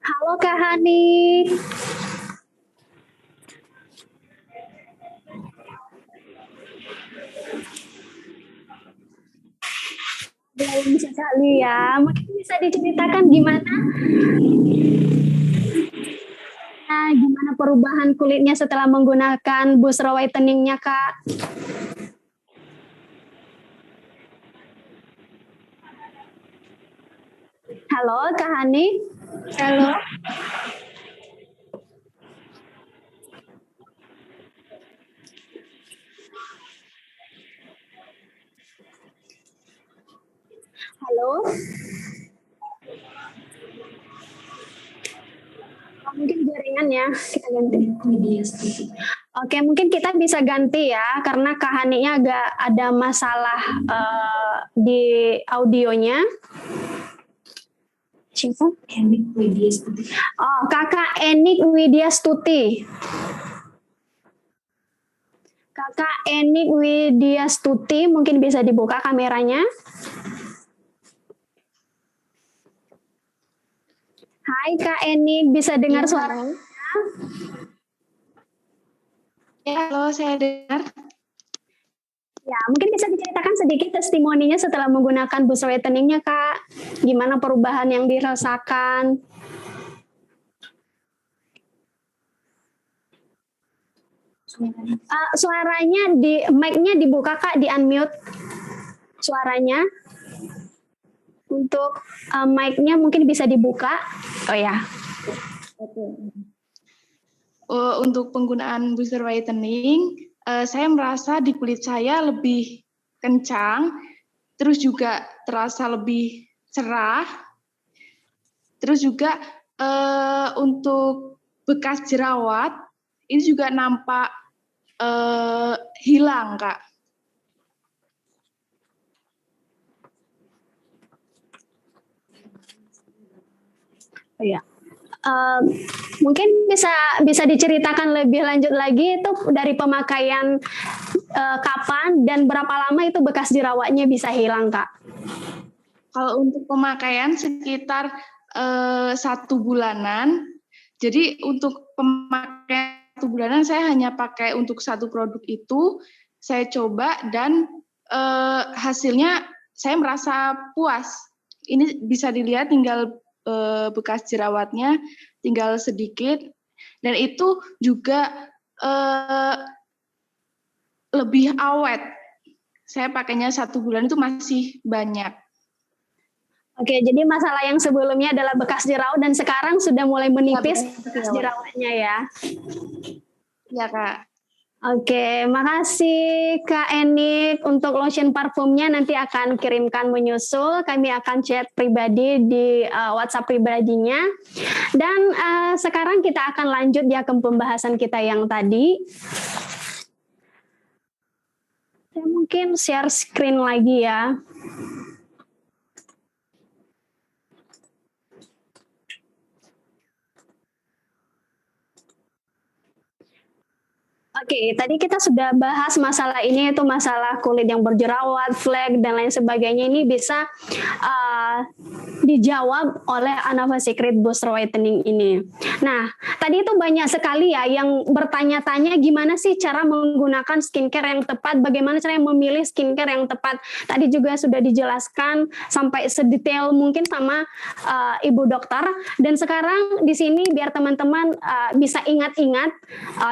Halo Kak Hani. Belum sekali ya. Mungkin bisa diceritakan gimana perubahan kulitnya setelah menggunakan Busra Whitening-nya, Kak? Halo Kak Hani. Halo. Halo. Mungkin jaringan ya, kita ganti. Oke, mungkin kita bisa ganti ya, karena Kak Hani-nya agak ada masalah di audionya. Siapa? Enik Widya Stuti. Oh, Kakak Enik Widya Stuti. Kakak Enik Widya Stuti, mungkin bisa dibuka kameranya. Hai Kak Enik, bisa dengar suaranya? Ya, halo, saya dengar. Ya, mungkin bisa diceritakan sedikit testimoninya setelah menggunakan Busra Whitening-nya, Kak. Gimana perubahan yang dirasakan? Suaranya mic-nya dibuka, Kak, di unmute suaranya. Untuk mic-nya mungkin bisa dibuka. Oh ya. Untuk penggunaan Busra Whitening, saya merasa di kulit saya lebih kencang, terus juga terasa lebih cerah, terus juga untuk bekas jerawat ini juga nampak hilang, Kak. Oh ya. Mungkin bisa diceritakan lebih lanjut lagi itu dari pemakaian kapan dan berapa lama itu bekas jerawatnya bisa hilang, Kak? Kalau untuk pemakaian sekitar 1 bulanan. Jadi untuk pemakaian 1 bulanan saya hanya pakai untuk satu produk itu, saya coba dan hasilnya saya merasa puas. Ini bisa dilihat tinggal bekas jerawatnya tinggal sedikit, dan itu juga lebih awet. Saya pakainya 1 bulan itu masih banyak. Oke, jadi masalah yang sebelumnya adalah bekas jerawat dan sekarang sudah mulai menipis bekas jerawatnya ya. Ya, Kak. Oke, makasih Kak Enik. Untuk lotion parfumnya nanti akan kirimkan menyusul. Kami akan chat pribadi di WhatsApp pribadinya. Dan sekarang kita akan lanjut ya ke pembahasan kita yang tadi. Saya mungkin share screen lagi ya. Oke, tadi kita sudah bahas masalah ini, itu masalah kulit yang berjerawat, flek, dan lain sebagainya. Ini bisa dijawab oleh Anava Secret Boost Whitening ini. Nah, tadi itu banyak sekali ya yang bertanya-tanya gimana sih cara menggunakan skincare yang tepat, bagaimana cara memilih skincare yang tepat. Tadi juga sudah dijelaskan sampai sedetail mungkin sama Ibu Dokter. Dan sekarang di sini biar teman-teman bisa ingat-ingat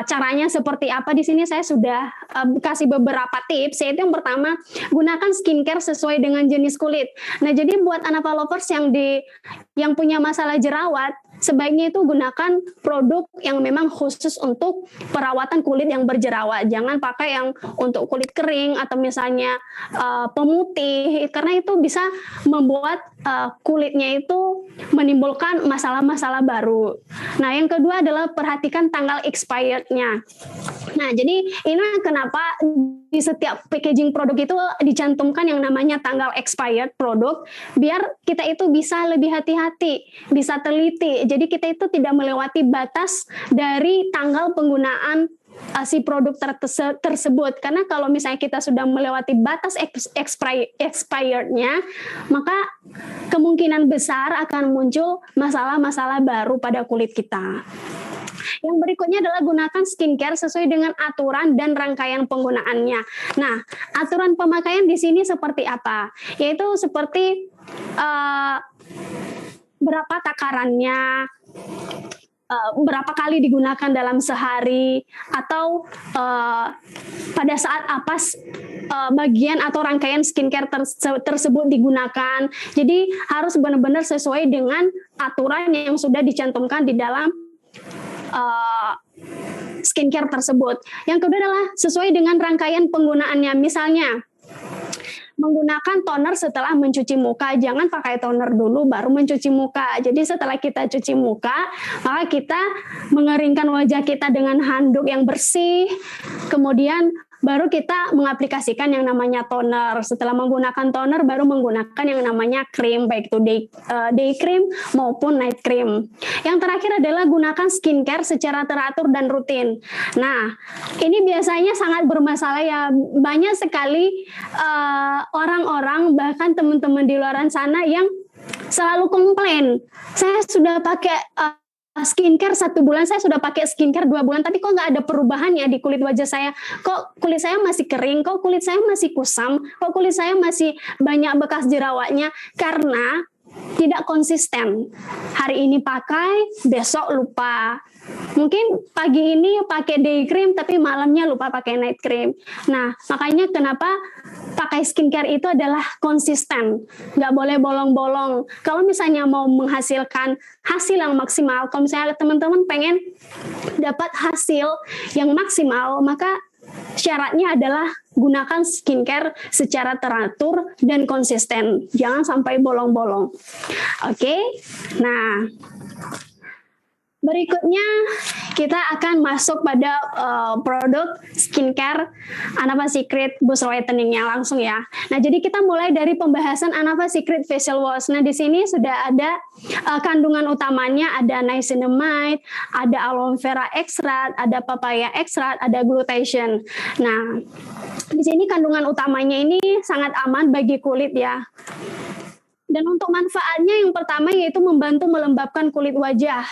caranya seperti apa. Di sini saya sudah kasih beberapa tips, yaitu yang pertama, gunakan skincare sesuai dengan jenis kulit. Nah, jadi buat Anava lovers yang punya masalah jerawat, sebaiknya itu gunakan produk yang memang khusus untuk perawatan kulit yang berjerawat. Jangan pakai yang untuk kulit kering atau misalnya pemutih, karena itu bisa membuat kulitnya itu menimbulkan masalah-masalah baru. Nah, yang kedua adalah perhatikan tanggal expired-nya. Nah, jadi ini kenapa di setiap packaging produk itu dicantumkan yang namanya tanggal expired produk, biar kita itu bisa lebih hati-hati, bisa teliti. Jadi kita itu tidak melewati batas dari tanggal penggunaan si produk tersebut. Karena kalau misalnya kita sudah melewati batas expired-nya, maka kemungkinan besar akan muncul masalah-masalah baru pada kulit kita. Yang berikutnya adalah gunakan skincare sesuai dengan aturan dan rangkaian penggunaannya. Nah, aturan pemakaian di sini seperti apa? Yaitu seperti berapa takarannya, berapa kali digunakan dalam sehari, atau pada saat apa bagian atau rangkaian skincare tersebut digunakan. Jadi harus benar-benar sesuai dengan aturan yang sudah dicantumkan di dalam skincare tersebut. Yang kedua adalah sesuai dengan rangkaian penggunaannya. Misalnya, menggunakan toner setelah mencuci muka. Jangan pakai toner dulu baru mencuci muka. Jadi setelah kita cuci muka, maka kita mengeringkan wajah kita dengan handuk yang bersih. Kemudian baru kita mengaplikasikan yang namanya toner. Setelah menggunakan toner, baru menggunakan yang namanya krim, baik itu day cream maupun night cream. Yang terakhir adalah gunakan skincare secara teratur dan rutin. Nah, ini biasanya sangat bermasalah ya. Banyak sekali orang-orang, bahkan teman-teman di luar sana yang selalu komplain. Saya sudah pakai skincare 1 bulan, saya sudah pakai skincare 2 bulan, tapi kok nggak ada perubahan ya di kulit wajah saya? Kok kulit saya masih kering? Kok kulit saya masih kusam? Kok kulit saya masih banyak bekas jerawatnya? Karena tidak konsisten. Hari ini pakai, besok lupa. Mungkin pagi ini pakai day cream, tapi malamnya lupa pakai night cream. Nah, makanya kenapa pakai skincare itu adalah konsisten. Nggak boleh bolong-bolong. Kalau misalnya mau menghasilkan hasil yang maksimal, kalau misalnya teman-teman pengen dapat hasil yang maksimal, maka syaratnya adalah gunakan skincare secara teratur dan konsisten. Jangan sampai bolong-bolong. Oke? Nah, berikutnya kita akan masuk pada produk skincare Anava Secret Boost Whitening-nya langsung ya. Nah, jadi kita mulai dari pembahasan Anava Secret Facial Wash. Nah, di sini sudah ada kandungan utamanya, ada niacinamide, ada aloe vera extract, ada papaya extract, ada glutathione. Nah, di sini kandungan utamanya ini sangat aman bagi kulit ya. Dan untuk manfaatnya yang pertama yaitu membantu melembabkan kulit wajah,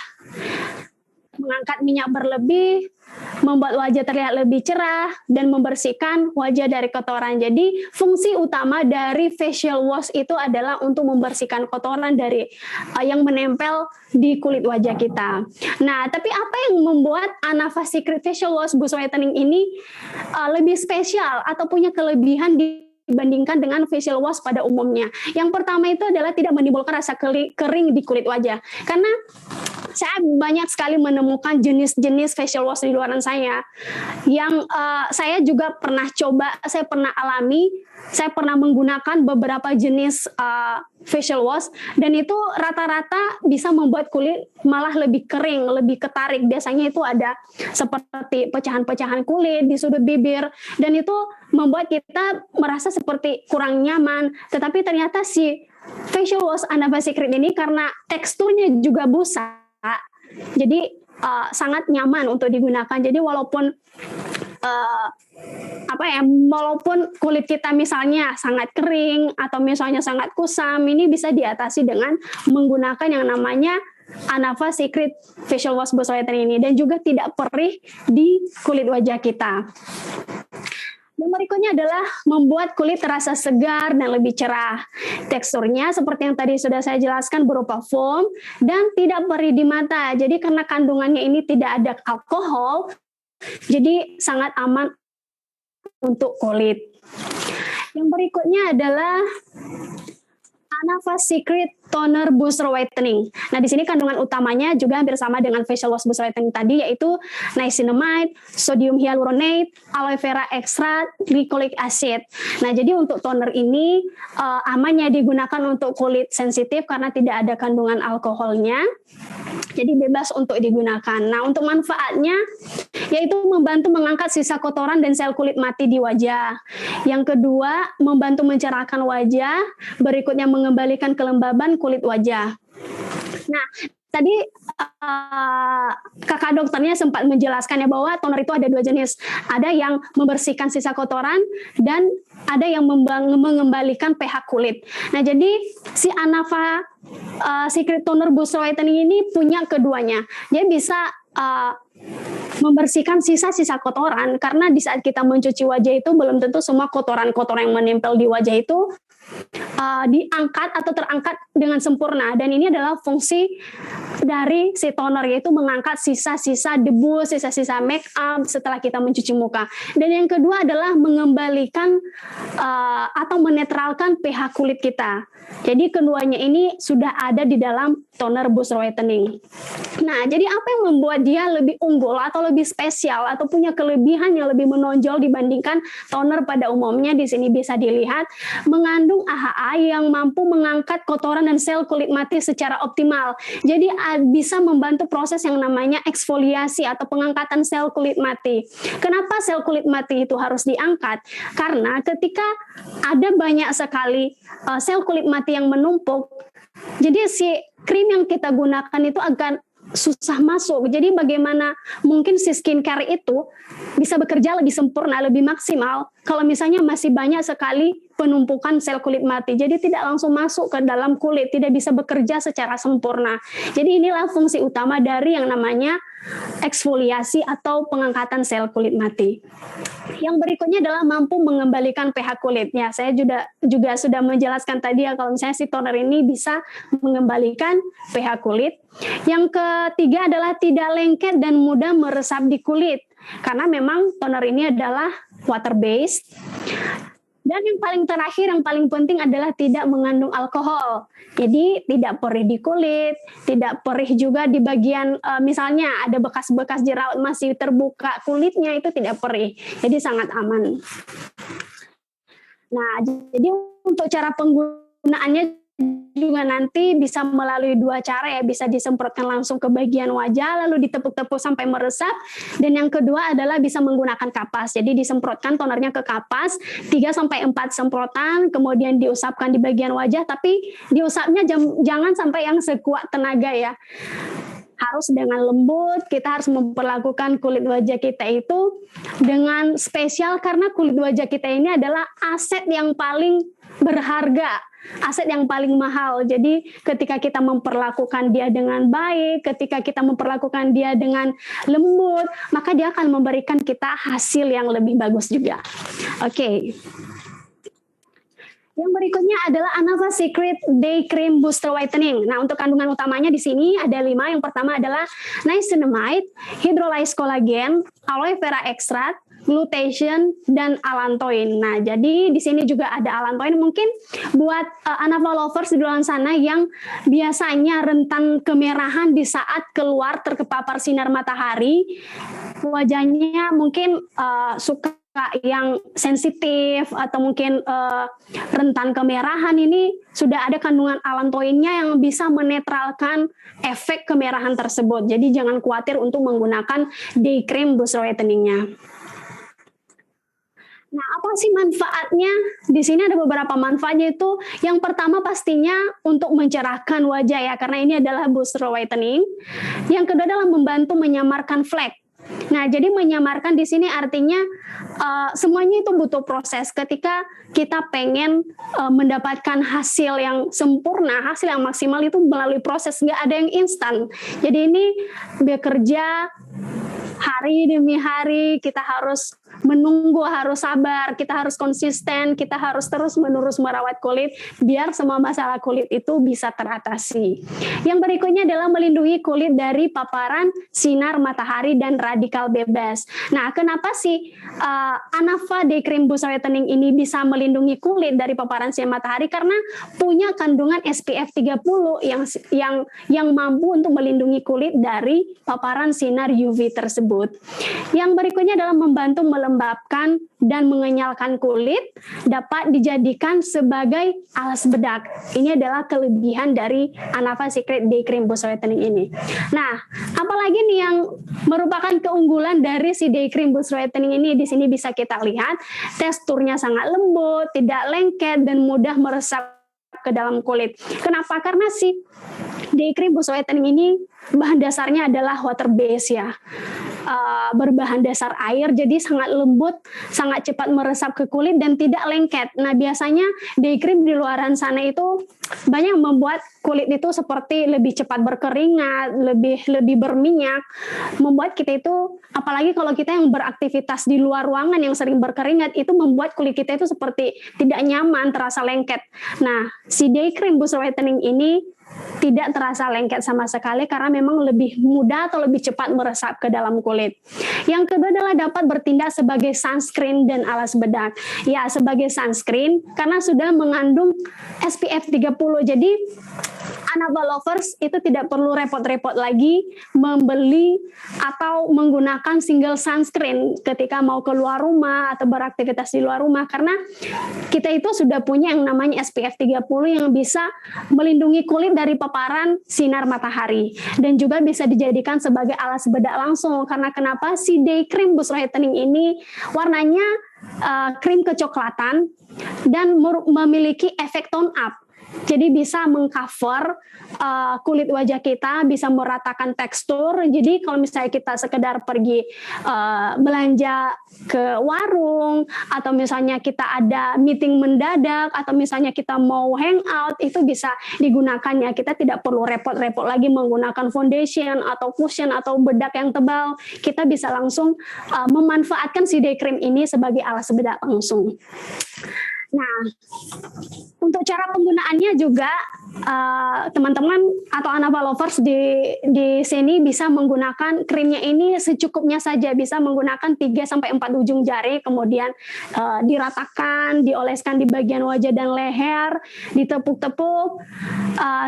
mengangkat minyak berlebih, membuat wajah terlihat lebih cerah, dan membersihkan wajah dari kotoran. Jadi fungsi utama dari facial wash itu adalah untuk membersihkan kotoran dari yang menempel di kulit wajah kita. Nah, tapi apa yang membuat Anava Secret Facial Wash Boost Whitening ini lebih spesial atau punya kelebihan dibandingkan dengan facial wash pada umumnya? Yang pertama itu adalah tidak menimbulkan rasa kering di kulit wajah. Karena saya banyak sekali menemukan jenis-jenis facial wash di luaran saya yang saya juga pernah coba, saya pernah alami, saya pernah menggunakan beberapa jenis facial wash, dan itu rata-rata bisa membuat kulit malah lebih kering, lebih ketarik. Biasanya itu ada seperti pecahan-pecahan kulit di sudut bibir, dan itu membuat kita merasa seperti kurang nyaman. Tetapi ternyata si facial wash Anava Secret ini karena teksturnya juga busa, jadi sangat nyaman untuk digunakan. Jadi walaupun walaupun kulit kita misalnya sangat kering atau misalnya sangat kusam, ini bisa diatasi dengan menggunakan yang namanya Anava Secret Facial Wash Boost Whitening ini, dan juga tidak perih di kulit wajah kita. Yang berikutnya adalah membuat kulit terasa segar dan lebih cerah. Teksturnya seperti yang tadi sudah saya jelaskan berupa foam dan tidak perih di mata. Jadi karena kandungannya ini tidak ada alkohol, jadi sangat aman untuk kulit. Yang berikutnya adalah Anava Secret Toner Booster Whitening. Nah, di sini kandungan utamanya juga hampir sama dengan facial wash booster whitening tadi, yaitu niacinamide, sodium hyaluronate, aloe vera extract, glycolic acid. Nah, jadi untuk toner ini amannya digunakan untuk kulit sensitif karena tidak ada kandungan alkoholnya. Jadi bebas untuk digunakan. Nah, untuk manfaatnya yaitu membantu mengangkat sisa kotoran dan sel kulit mati di wajah. Yang kedua, membantu mencerahkan wajah. Berikutnya, mengembalikan kelembaban kulit wajah. Nah, tadi kakak dokternya sempat menjelaskan ya bahwa toner itu ada 2 jenis. Ada yang membersihkan sisa kotoran dan ada yang mengembalikan pH kulit. Nah, jadi si Anava Secret Toner Booster Whitening ini punya keduanya. Dia bisa membersihkan sisa-sisa kotoran, karena di saat kita mencuci wajah itu belum tentu semua kotoran-kotoran yang menempel di wajah itu diangkat atau terangkat dengan sempurna, dan ini adalah fungsi dari si toner, yaitu mengangkat sisa-sisa debu, sisa-sisa make up setelah kita mencuci muka. Dan yang kedua adalah mengembalikan atau menetralkan pH kulit kita. Jadi keduanya ini sudah ada di dalam toner booster whitening. Nah, jadi apa yang membuat dia lebih unggul atau lebih spesial atau punya kelebihan yang lebih menonjol dibandingkan toner pada umumnya? Di sini bisa dilihat mengandung AHA yang mampu mengangkat kotoran dan sel kulit mati secara optimal. Jadi bisa membantu proses yang namanya eksfoliasi atau pengangkatan sel kulit mati. Kenapa sel kulit mati itu harus diangkat? Karena ketika ada banyak sekali sel kulit mati yang menumpuk, jadi si krim yang kita gunakan itu akan susah masuk. Jadi bagaimana mungkin si skincare itu bisa bekerja lebih sempurna, lebih maksimal kalau misalnya masih banyak sekali penumpukan sel kulit mati. Jadi tidak langsung masuk ke dalam kulit, tidak bisa bekerja secara sempurna. Jadi inilah fungsi utama dari yang namanya eksfoliasi atau pengangkatan sel kulit mati. Yang berikutnya adalah mampu mengembalikan pH kulitnya. Saya juga sudah menjelaskan tadi ya, kalau misalnya si toner ini bisa mengembalikan pH kulit. Yang ketiga adalah tidak lengket dan mudah meresap di kulit, karena memang toner ini adalah water based. Dan yang paling terakhir, yang paling penting adalah tidak mengandung alkohol. Jadi tidak perih di kulit, tidak perih juga di bagian misalnya ada bekas-bekas jerawat masih terbuka kulitnya, itu tidak perih. Jadi sangat aman. Nah, jadi untuk cara penggunaannya juga nanti bisa melalui 2 cara ya, bisa disemprotkan langsung ke bagian wajah lalu ditepuk-tepuk sampai meresap, dan yang kedua adalah bisa menggunakan kapas. Jadi disemprotkan tonernya ke kapas 3-4 semprotan, kemudian diusapkan di bagian wajah, tapi diusapnya jangan sampai yang sekuat tenaga ya. Harus dengan lembut, kita harus memperlakukan kulit wajah kita itu dengan spesial, karena kulit wajah kita ini adalah aset yang paling berharga, aset yang paling mahal. Jadi ketika kita memperlakukan dia dengan baik, ketika kita memperlakukan dia dengan lembut, maka dia akan memberikan kita hasil yang lebih bagus juga. Oke. Yang berikutnya adalah Anava Secret Day Cream Booster Whitening. Nah, untuk kandungan utamanya di sini ada 5. Yang pertama adalah niacinamide, hydrolyzed collagen, aloe vera extract, glutathione, dan allantoin. Nah, jadi di sini juga ada allantoin. Mungkin buat Anava lovers di luar sana yang biasanya rentan kemerahan di saat keluar terpapar sinar matahari, wajahnya mungkin suka yang sensitif atau mungkin rentan kemerahan, ini sudah ada kandungan allantoinnya yang bisa menetralkan efek kemerahan tersebut. Jadi jangan khawatir untuk menggunakan day cream booster whitening-nya. Nah, apa sih manfaatnya? Di sini ada beberapa manfaatnya, itu yang pertama pastinya untuk mencerahkan wajah ya, karena ini adalah booster whitening. Yang kedua adalah membantu menyamarkan flek. Nah, jadi menyamarkan di sini artinya semuanya itu butuh proses. Ketika kita pengen mendapatkan hasil yang sempurna, hasil yang maksimal itu melalui proses, nggak ada yang instan. Jadi ini bekerja hari demi hari, kita harus menunggu, harus sabar, kita harus konsisten, kita harus terus-menerus merawat kulit biar semua masalah kulit itu bisa teratasi. Yang berikutnya adalah melindungi kulit dari paparan sinar matahari dan radikal bebas. Nah, kenapa sih Anava Day Cream Boost Whitening ini bisa melindungi kulit dari paparan sinar matahari? Karena punya kandungan SPF 30 yang mampu untuk melindungi kulit dari paparan sinar UV tersebut. Yang berikutnya adalah membantu melembabkan dan mengenyalkan kulit, dapat dijadikan sebagai alas bedak. Ini adalah kelebihan dari Anava Secret Day Cream Boost Whitening ini. Nah, apalagi nih yang merupakan keunggulan dari si Day Cream Boost Whitening ini? Di sini bisa kita lihat teksturnya sangat lembut, tidak lengket dan mudah meresap ke dalam kulit. Kenapa? Karena si Day Cream Boost Whitening ini bahan dasarnya adalah water base ya. Berbahan dasar air, jadi sangat lembut, sangat cepat meresap ke kulit dan tidak lengket. Nah, biasanya day cream di luaran sana itu banyak membuat kulit itu seperti lebih cepat berkeringat, lebih berminyak, membuat kita itu, apalagi kalau kita yang beraktivitas di luar ruangan yang sering berkeringat, itu membuat kulit kita itu seperti tidak nyaman, terasa lengket. Nah, si Day Cream Boost Whitening ini tidak terasa lengket sama sekali karena memang lebih mudah atau lebih cepat meresap ke dalam kulit. Yang kedua adalah dapat bertindak sebagai sunscreen dan alas bedak. Ya, sebagai sunscreen karena sudah mengandung SPF 30. Jadi Anava lovers itu tidak perlu repot-repot lagi membeli atau menggunakan single sunscreen ketika mau keluar rumah atau beraktivitas di luar rumah, karena kita itu sudah punya yang namanya SPF 30 yang bisa melindungi kulit dari paparan sinar matahari dan juga bisa dijadikan sebagai alas bedak langsung. Karena kenapa? Si Day Cream Boost Whitening ini warnanya krim kecoklatan dan memiliki efek tone up. Jadi bisa mengcover kulit wajah kita, bisa meratakan tekstur. Jadi kalau misalnya kita sekedar pergi belanja ke warung, atau misalnya kita ada meeting mendadak, atau misalnya kita mau hangout, itu bisa digunakannya. Kita tidak perlu repot-repot lagi menggunakan foundation atau cushion atau bedak yang tebal. Kita bisa langsung memanfaatkan si day cream ini sebagai alas bedak langsung. Nah, untuk cara penggunaannya juga teman-teman atau Anava lovers di sini bisa menggunakan krimnya ini secukupnya saja, bisa menggunakan 3-4 ujung jari, kemudian diratakan, dioleskan di bagian wajah dan leher, ditepuk-tepuk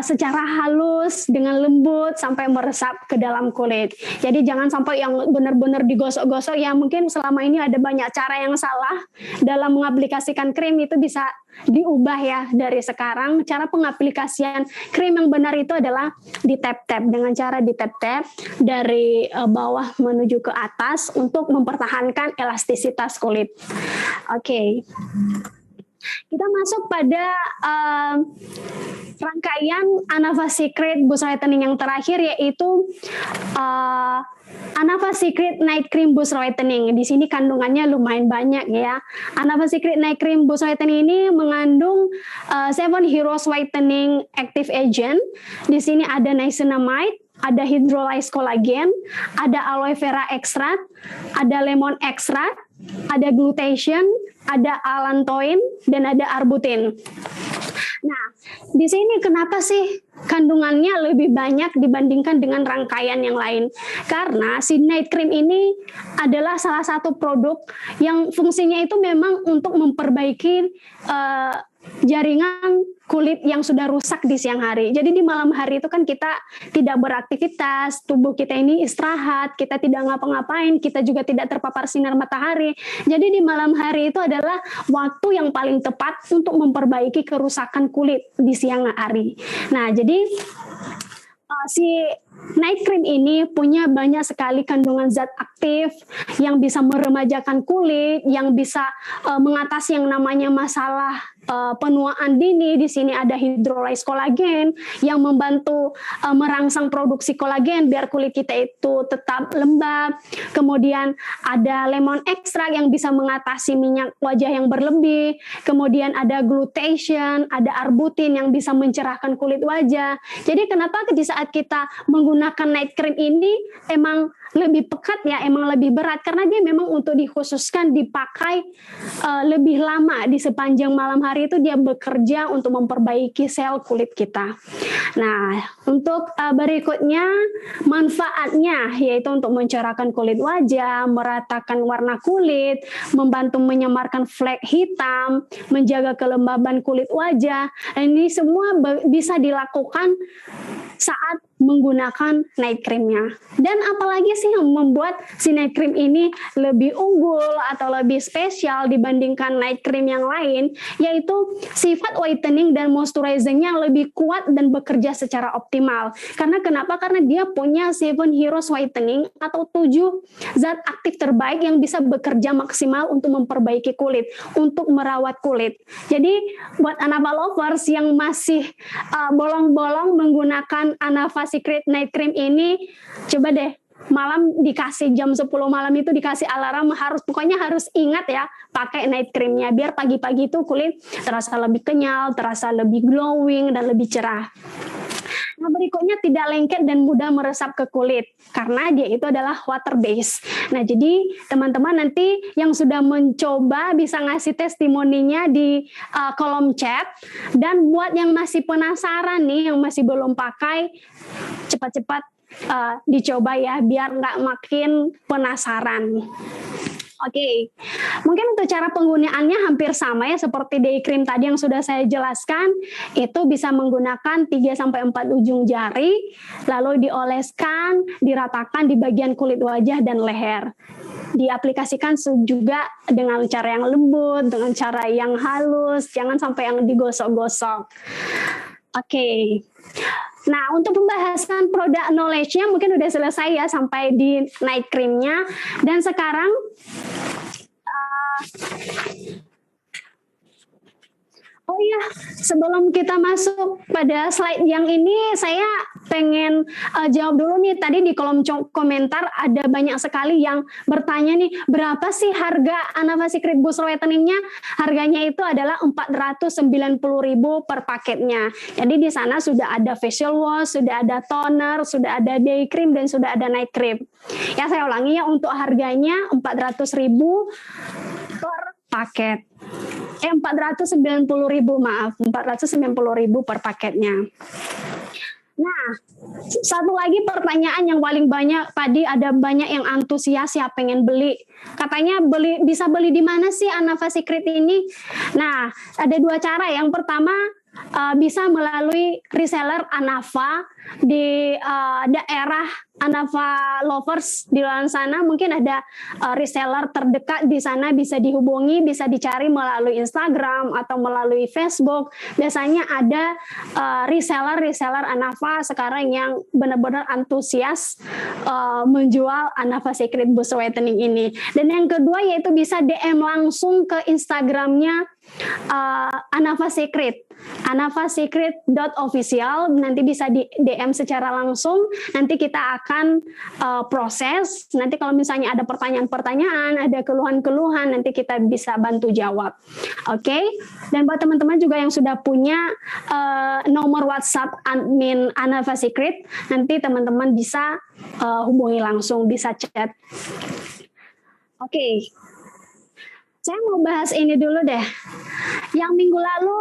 secara halus dengan lembut sampai meresap ke dalam kulit. Jadi jangan sampai yang benar-benar digosok-gosok, ya mungkin selama ini ada banyak cara yang salah dalam mengaplikasikan krim, itu bisa diubah ya dari sekarang. Cara pengaplikasian krim yang benar itu adalah di tap-tap, dengan cara di tap-tap dari bawah menuju ke atas untuk mempertahankan elastisitas kulit. Oke. Kita masuk pada rangkaian Anava Secret Boost Whitening yang terakhir, yaitu Anava Secret Night Cream Boost Whitening. Di sini kandungannya lumayan banyak ya. Anava Secret Night Cream Boost Whitening ini mengandung 7 Heroes Whitening Active Agent. Di sini ada niacinamide, ada hydrolyzed collagen, ada aloe vera extract, ada lemon extract, ada glutathione, ada allantoin, dan ada arbutin. Nah, di sini kenapa sih kandungannya lebih banyak dibandingkan dengan rangkaian yang lain? Karena si night cream ini adalah salah satu produk yang fungsinya itu memang untuk memperbaiki jaringan kulit yang sudah rusak di siang hari. Jadi di malam hari itu kan kita tidak beraktivitas, tubuh kita ini istirahat, kita tidak ngapa-ngapain, kita juga tidak terpapar sinar matahari. Jadi di malam hari itu adalah waktu yang paling tepat untuk memperbaiki kerusakan kulit di siang hari. Nah, jadi si night cream ini punya banyak sekali kandungan zat aktif yang bisa meremajakan kulit, yang bisa mengatasi yang namanya masalah penuaan dini. Di sini ada hydrolyze kolagen yang membantu merangsang produksi kolagen biar kulit kita itu tetap lembab. Kemudian ada lemon extract yang bisa mengatasi minyak wajah yang berlebih. Kemudian ada glutathione, ada arbutin yang bisa mencerahkan kulit wajah. Jadi kenapa di saat kita menggunakan night cream ini emang lebih pekat ya, emang lebih berat karena dia memang untuk dikhususkan dipakai lebih lama di sepanjang malam hari itu dia bekerja untuk memperbaiki sel kulit kita. Nah, untuk berikutnya manfaatnya yaitu untuk mencerahkan kulit wajah, meratakan warna kulit, membantu menyamarkan flek hitam, menjaga kelembaban kulit wajah. Dan ini semua bisa dilakukan saat menggunakan night cream-nya. Dan apalagi sih yang membuat si night cream ini lebih unggul atau lebih spesial dibandingkan night cream yang lain, yaitu sifat whitening dan moisturizing-nya lebih kuat dan bekerja secara optimal. Karena kenapa? Karena dia punya 7 heroes whitening atau 7 zat aktif terbaik yang bisa bekerja maksimal untuk memperbaiki kulit, untuk merawat kulit. Jadi buat Anava lovers yang masih bolong-bolong menggunakan Anava Secret Night Cream ini, coba deh malam dikasih jam 10 malam itu dikasih alarm, pokoknya harus ingat ya pakai night creamnya biar pagi-pagi itu kulit terasa lebih kenyal, terasa lebih glowing dan lebih cerah. Nah, berikutnya tidak lengket dan mudah meresap ke kulit karena dia itu adalah water base. Nah, jadi teman-teman nanti yang sudah mencoba bisa ngasih testimoninya di kolom chat, dan buat yang masih penasaran nih, yang masih belum pakai, cepat-cepat dicoba ya biar nggak makin penasaran. Oke, mungkin untuk cara penggunaannya hampir sama ya seperti day cream tadi yang sudah saya jelaskan. Itu bisa menggunakan 3-4 ujung jari, lalu dioleskan, diratakan di bagian kulit wajah dan leher. Diaplikasikan juga dengan cara yang lembut, dengan cara yang halus, jangan sampai yang digosok-gosok. Oke. Nah, untuk pembahasan produk knowledge-nya mungkin udah selesai ya sampai di night cream-nya. Dan sekarang oh iya, sebelum kita masuk pada slide yang ini, saya pengen jawab dulu nih. Tadi di kolom komentar ada banyak sekali yang bertanya nih, berapa sih harga Anava Secret Boost Whitening-nya? Harganya itu adalah 490.000 per paketnya. Jadi di sana sudah ada facial wash, sudah ada toner, sudah ada day cream, dan sudah ada night cream. Ya, saya ulangi ya, untuk harganya 400.000 per paket. 490.000, maaf, 490.000 per paketnya. Nah, satu lagi pertanyaan yang paling banyak tadi, ada banyak yang antusias ya pengen beli. Katanya bisa beli di mana sih Anava Secret ini? Nah, ada 2 cara. Yang pertama bisa melalui reseller Anava di daerah Anava lovers di luar sana. Mungkin ada reseller terdekat di sana, bisa dihubungi, bisa dicari melalui Instagram atau melalui Facebook. Biasanya ada reseller Anava sekarang yang benar-benar antusias menjual Anava Secret Boost Whitening ini. Dan yang kedua yaitu bisa DM langsung ke Instagramnya Anava Secret.official. Nanti bisa di DM secara langsung. Nanti kita akan proses. Nanti kalau misalnya ada pertanyaan-pertanyaan, ada keluhan-keluhan, nanti kita bisa bantu jawab. Oke? Dan buat teman-teman juga yang sudah punya nomor WhatsApp admin Anava Secret, nanti teman-teman bisa hubungi langsung, bisa chat. Oke. Saya mau bahas ini dulu deh. Yang minggu lalu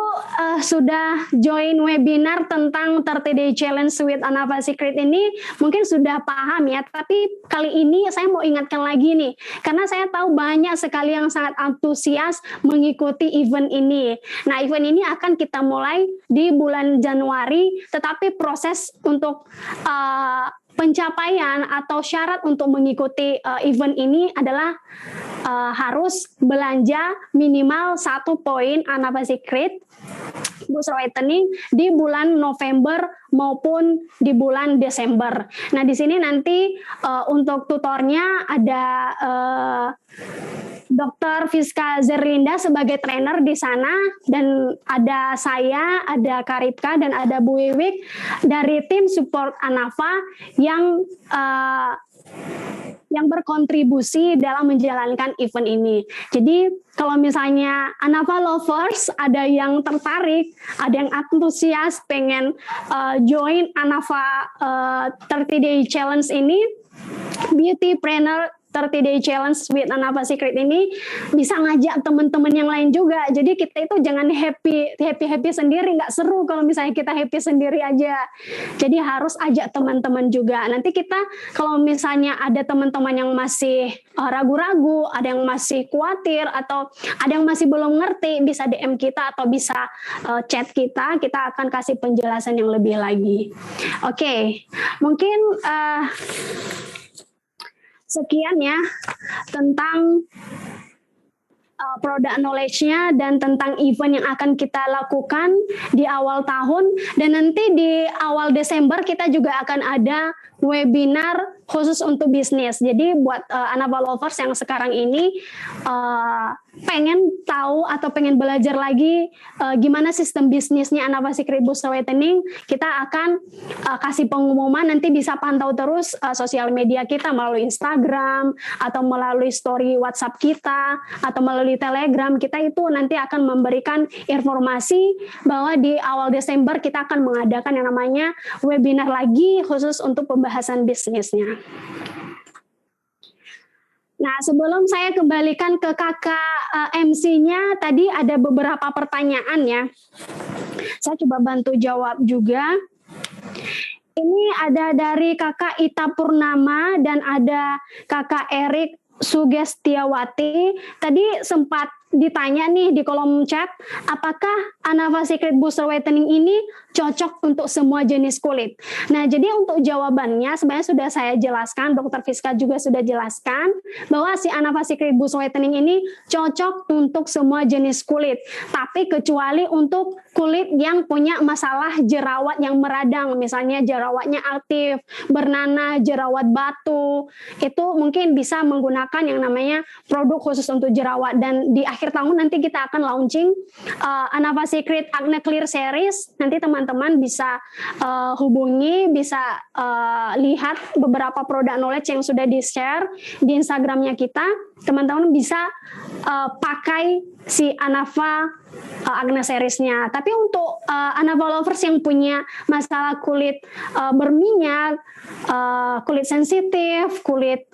sudah join webinar tentang 30 Day Challenge with Anava Secret ini, mungkin sudah paham ya. Tapi kali ini saya mau ingatkan lagi nih, karena saya tahu banyak sekali yang sangat antusias mengikuti event ini. Nah, event ini akan kita mulai di bulan Januari, tetapi proses untuk pencapaian atau syarat untuk mengikuti event ini adalah harus belanja minimal 1 poin Anava Secret booster whitening di bulan November maupun di bulan Desember. Nah, di sini nanti untuk tutornya ada Dr. Fiska Zerlinda sebagai trainer di sana, dan ada saya, ada Karipka, dan ada Bu Wiwik dari tim support Anafa yang berkontribusi dalam menjalankan event ini. Jadi kalau misalnya Anafa lovers ada yang tertarik, ada yang antusias pengen join Anafa 30 Day Challenge ini, Beautypreneur 30 Day Challenge with Anafa Secret ini bisa ngajak teman-teman yang lain juga. Jadi kita itu jangan happy sendiri, nggak seru kalau misalnya kita happy sendiri aja. Jadi harus ajak teman-teman juga. Nanti kita kalau misalnya ada teman-teman yang masih ragu-ragu, ada yang masih khawatir, atau ada yang masih belum ngerti, bisa DM kita atau bisa chat kita akan kasih penjelasan yang lebih lagi. Oke, mungkin sekian ya tentang product knowledge-nya dan tentang event yang akan kita lakukan di awal tahun, dan nanti di awal Desember kita juga akan ada webinar khusus untuk bisnis. Jadi buat Anafa lovers yang sekarang ini pengen tahu atau pengen belajar lagi gimana sistem bisnisnya Anafa Secret Booster Whitening, kita akan kasih pengumuman, nanti bisa pantau terus sosial media kita melalui Instagram atau melalui story WhatsApp kita atau melalui Telegram. Kita itu nanti akan memberikan informasi bahwa di awal Desember kita akan mengadakan yang namanya webinar lagi khusus untuk pembahasan bisnisnya. Nah, sebelum saya kembalikan ke kakak MC-nya, tadi ada beberapa pertanyaan ya. Saya coba bantu jawab juga. Ini ada dari kakak Ita Purnama dan ada kakak Erik Sugestiawati. Tadi sempat ditanya nih di kolom chat, apakah Anafa Secret Booster Whitening ini cocok untuk semua jenis kulit? Nah, jadi untuk jawabannya sebenarnya sudah saya jelaskan, Dr. Fiska juga sudah jelaskan bahwa si Anafa Secret Booster Whitening ini cocok untuk semua jenis kulit, tapi kecuali untuk kulit yang punya masalah jerawat yang meradang, misalnya jerawatnya aktif, bernanah, jerawat batu, itu mungkin bisa menggunakan yang namanya produk khusus untuk jerawat. Dan di akhir tahun nanti kita akan launching Anafa Secret Acne Clear Series. Nanti teman-teman bisa hubungi, bisa lihat beberapa produk knowledge yang sudah di-share di Instagramnya kita. Teman-teman bisa pakai si Anafa Acne Series-nya. Tapi untuk Anafa lovers yang punya masalah kulit berminyak, kulit sensitif, kulit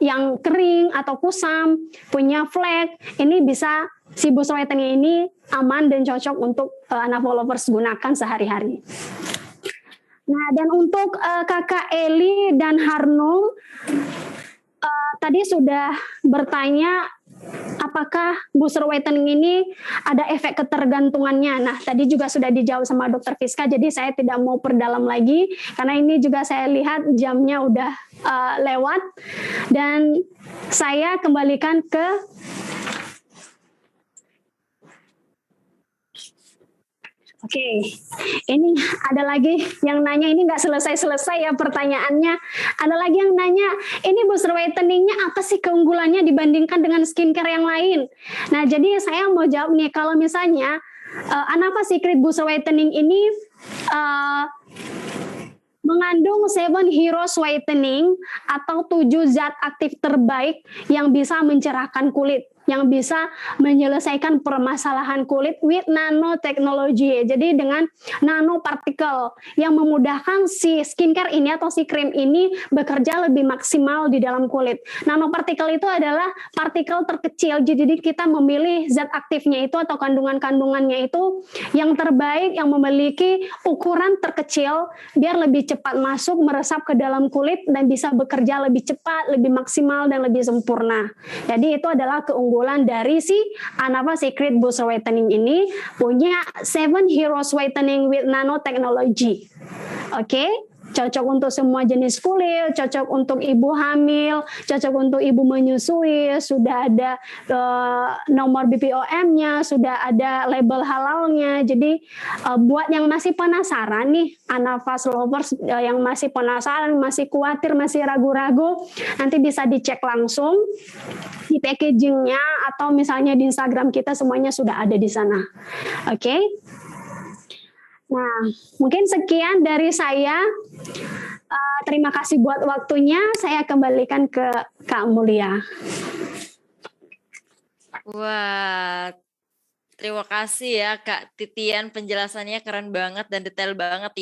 yang kering atau kusam, punya flek, ini bisa si booster whitening ini aman dan cocok untuk Anafa lovers gunakan sehari-hari. Nah, dan untuk kakak Eli dan Harnum tadi sudah bertanya apakah booster whitening ini ada efek ketergantungannya. Nah, tadi juga sudah dijawab sama Dr. Fiska, jadi saya tidak mau perdalam lagi karena ini juga saya lihat jamnya udah lewat, dan saya kembalikan ke Oke, ini ada lagi yang nanya, ini nggak selesai-selesai ya pertanyaannya. Ada lagi yang nanya, ini booster whiteningnya apa sih keunggulannya dibandingkan dengan skincare yang lain? Nah, jadi saya mau jawab nih, kalau misalnya Anafa Secret Booster Whitening ini mengandung 7 Heroes Whitening atau 7 zat aktif terbaik yang bisa mencerahkan kulit, yang bisa menyelesaikan permasalahan kulit with nanotechnology. Jadi dengan nanopartikel yang memudahkan si skincare ini atau si krim ini bekerja lebih maksimal di dalam kulit. Nanopartikel itu adalah partikel terkecil, jadi kita memilih zat aktifnya itu atau kandungan-kandungannya itu yang terbaik, yang memiliki ukuran terkecil biar lebih cepat masuk, meresap ke dalam kulit dan bisa bekerja lebih cepat, lebih maksimal dan lebih sempurna. Jadi itu adalah keunggulan dari si Anafa Secret Booster Whitening ini, punya 7 Heroes Whitening with Nanotechnology. Oke, cocok untuk semua jenis kulit, cocok untuk ibu hamil, cocok untuk ibu menyusui, sudah ada nomor BPOM-nya, sudah ada label halalnya. Jadi buat yang masih penasaran nih, Anafas lovers yang masih penasaran, masih khawatir, masih ragu-ragu, nanti bisa dicek langsung di packagingnya atau misalnya di Instagram kita, semuanya sudah ada di sana. Oke. Nah, mungkin sekian dari saya. Terima kasih buat waktunya. Saya kembalikan ke Kak Mulia. Wah, terima kasih ya Kak Titian, penjelasannya keren banget dan detail banget.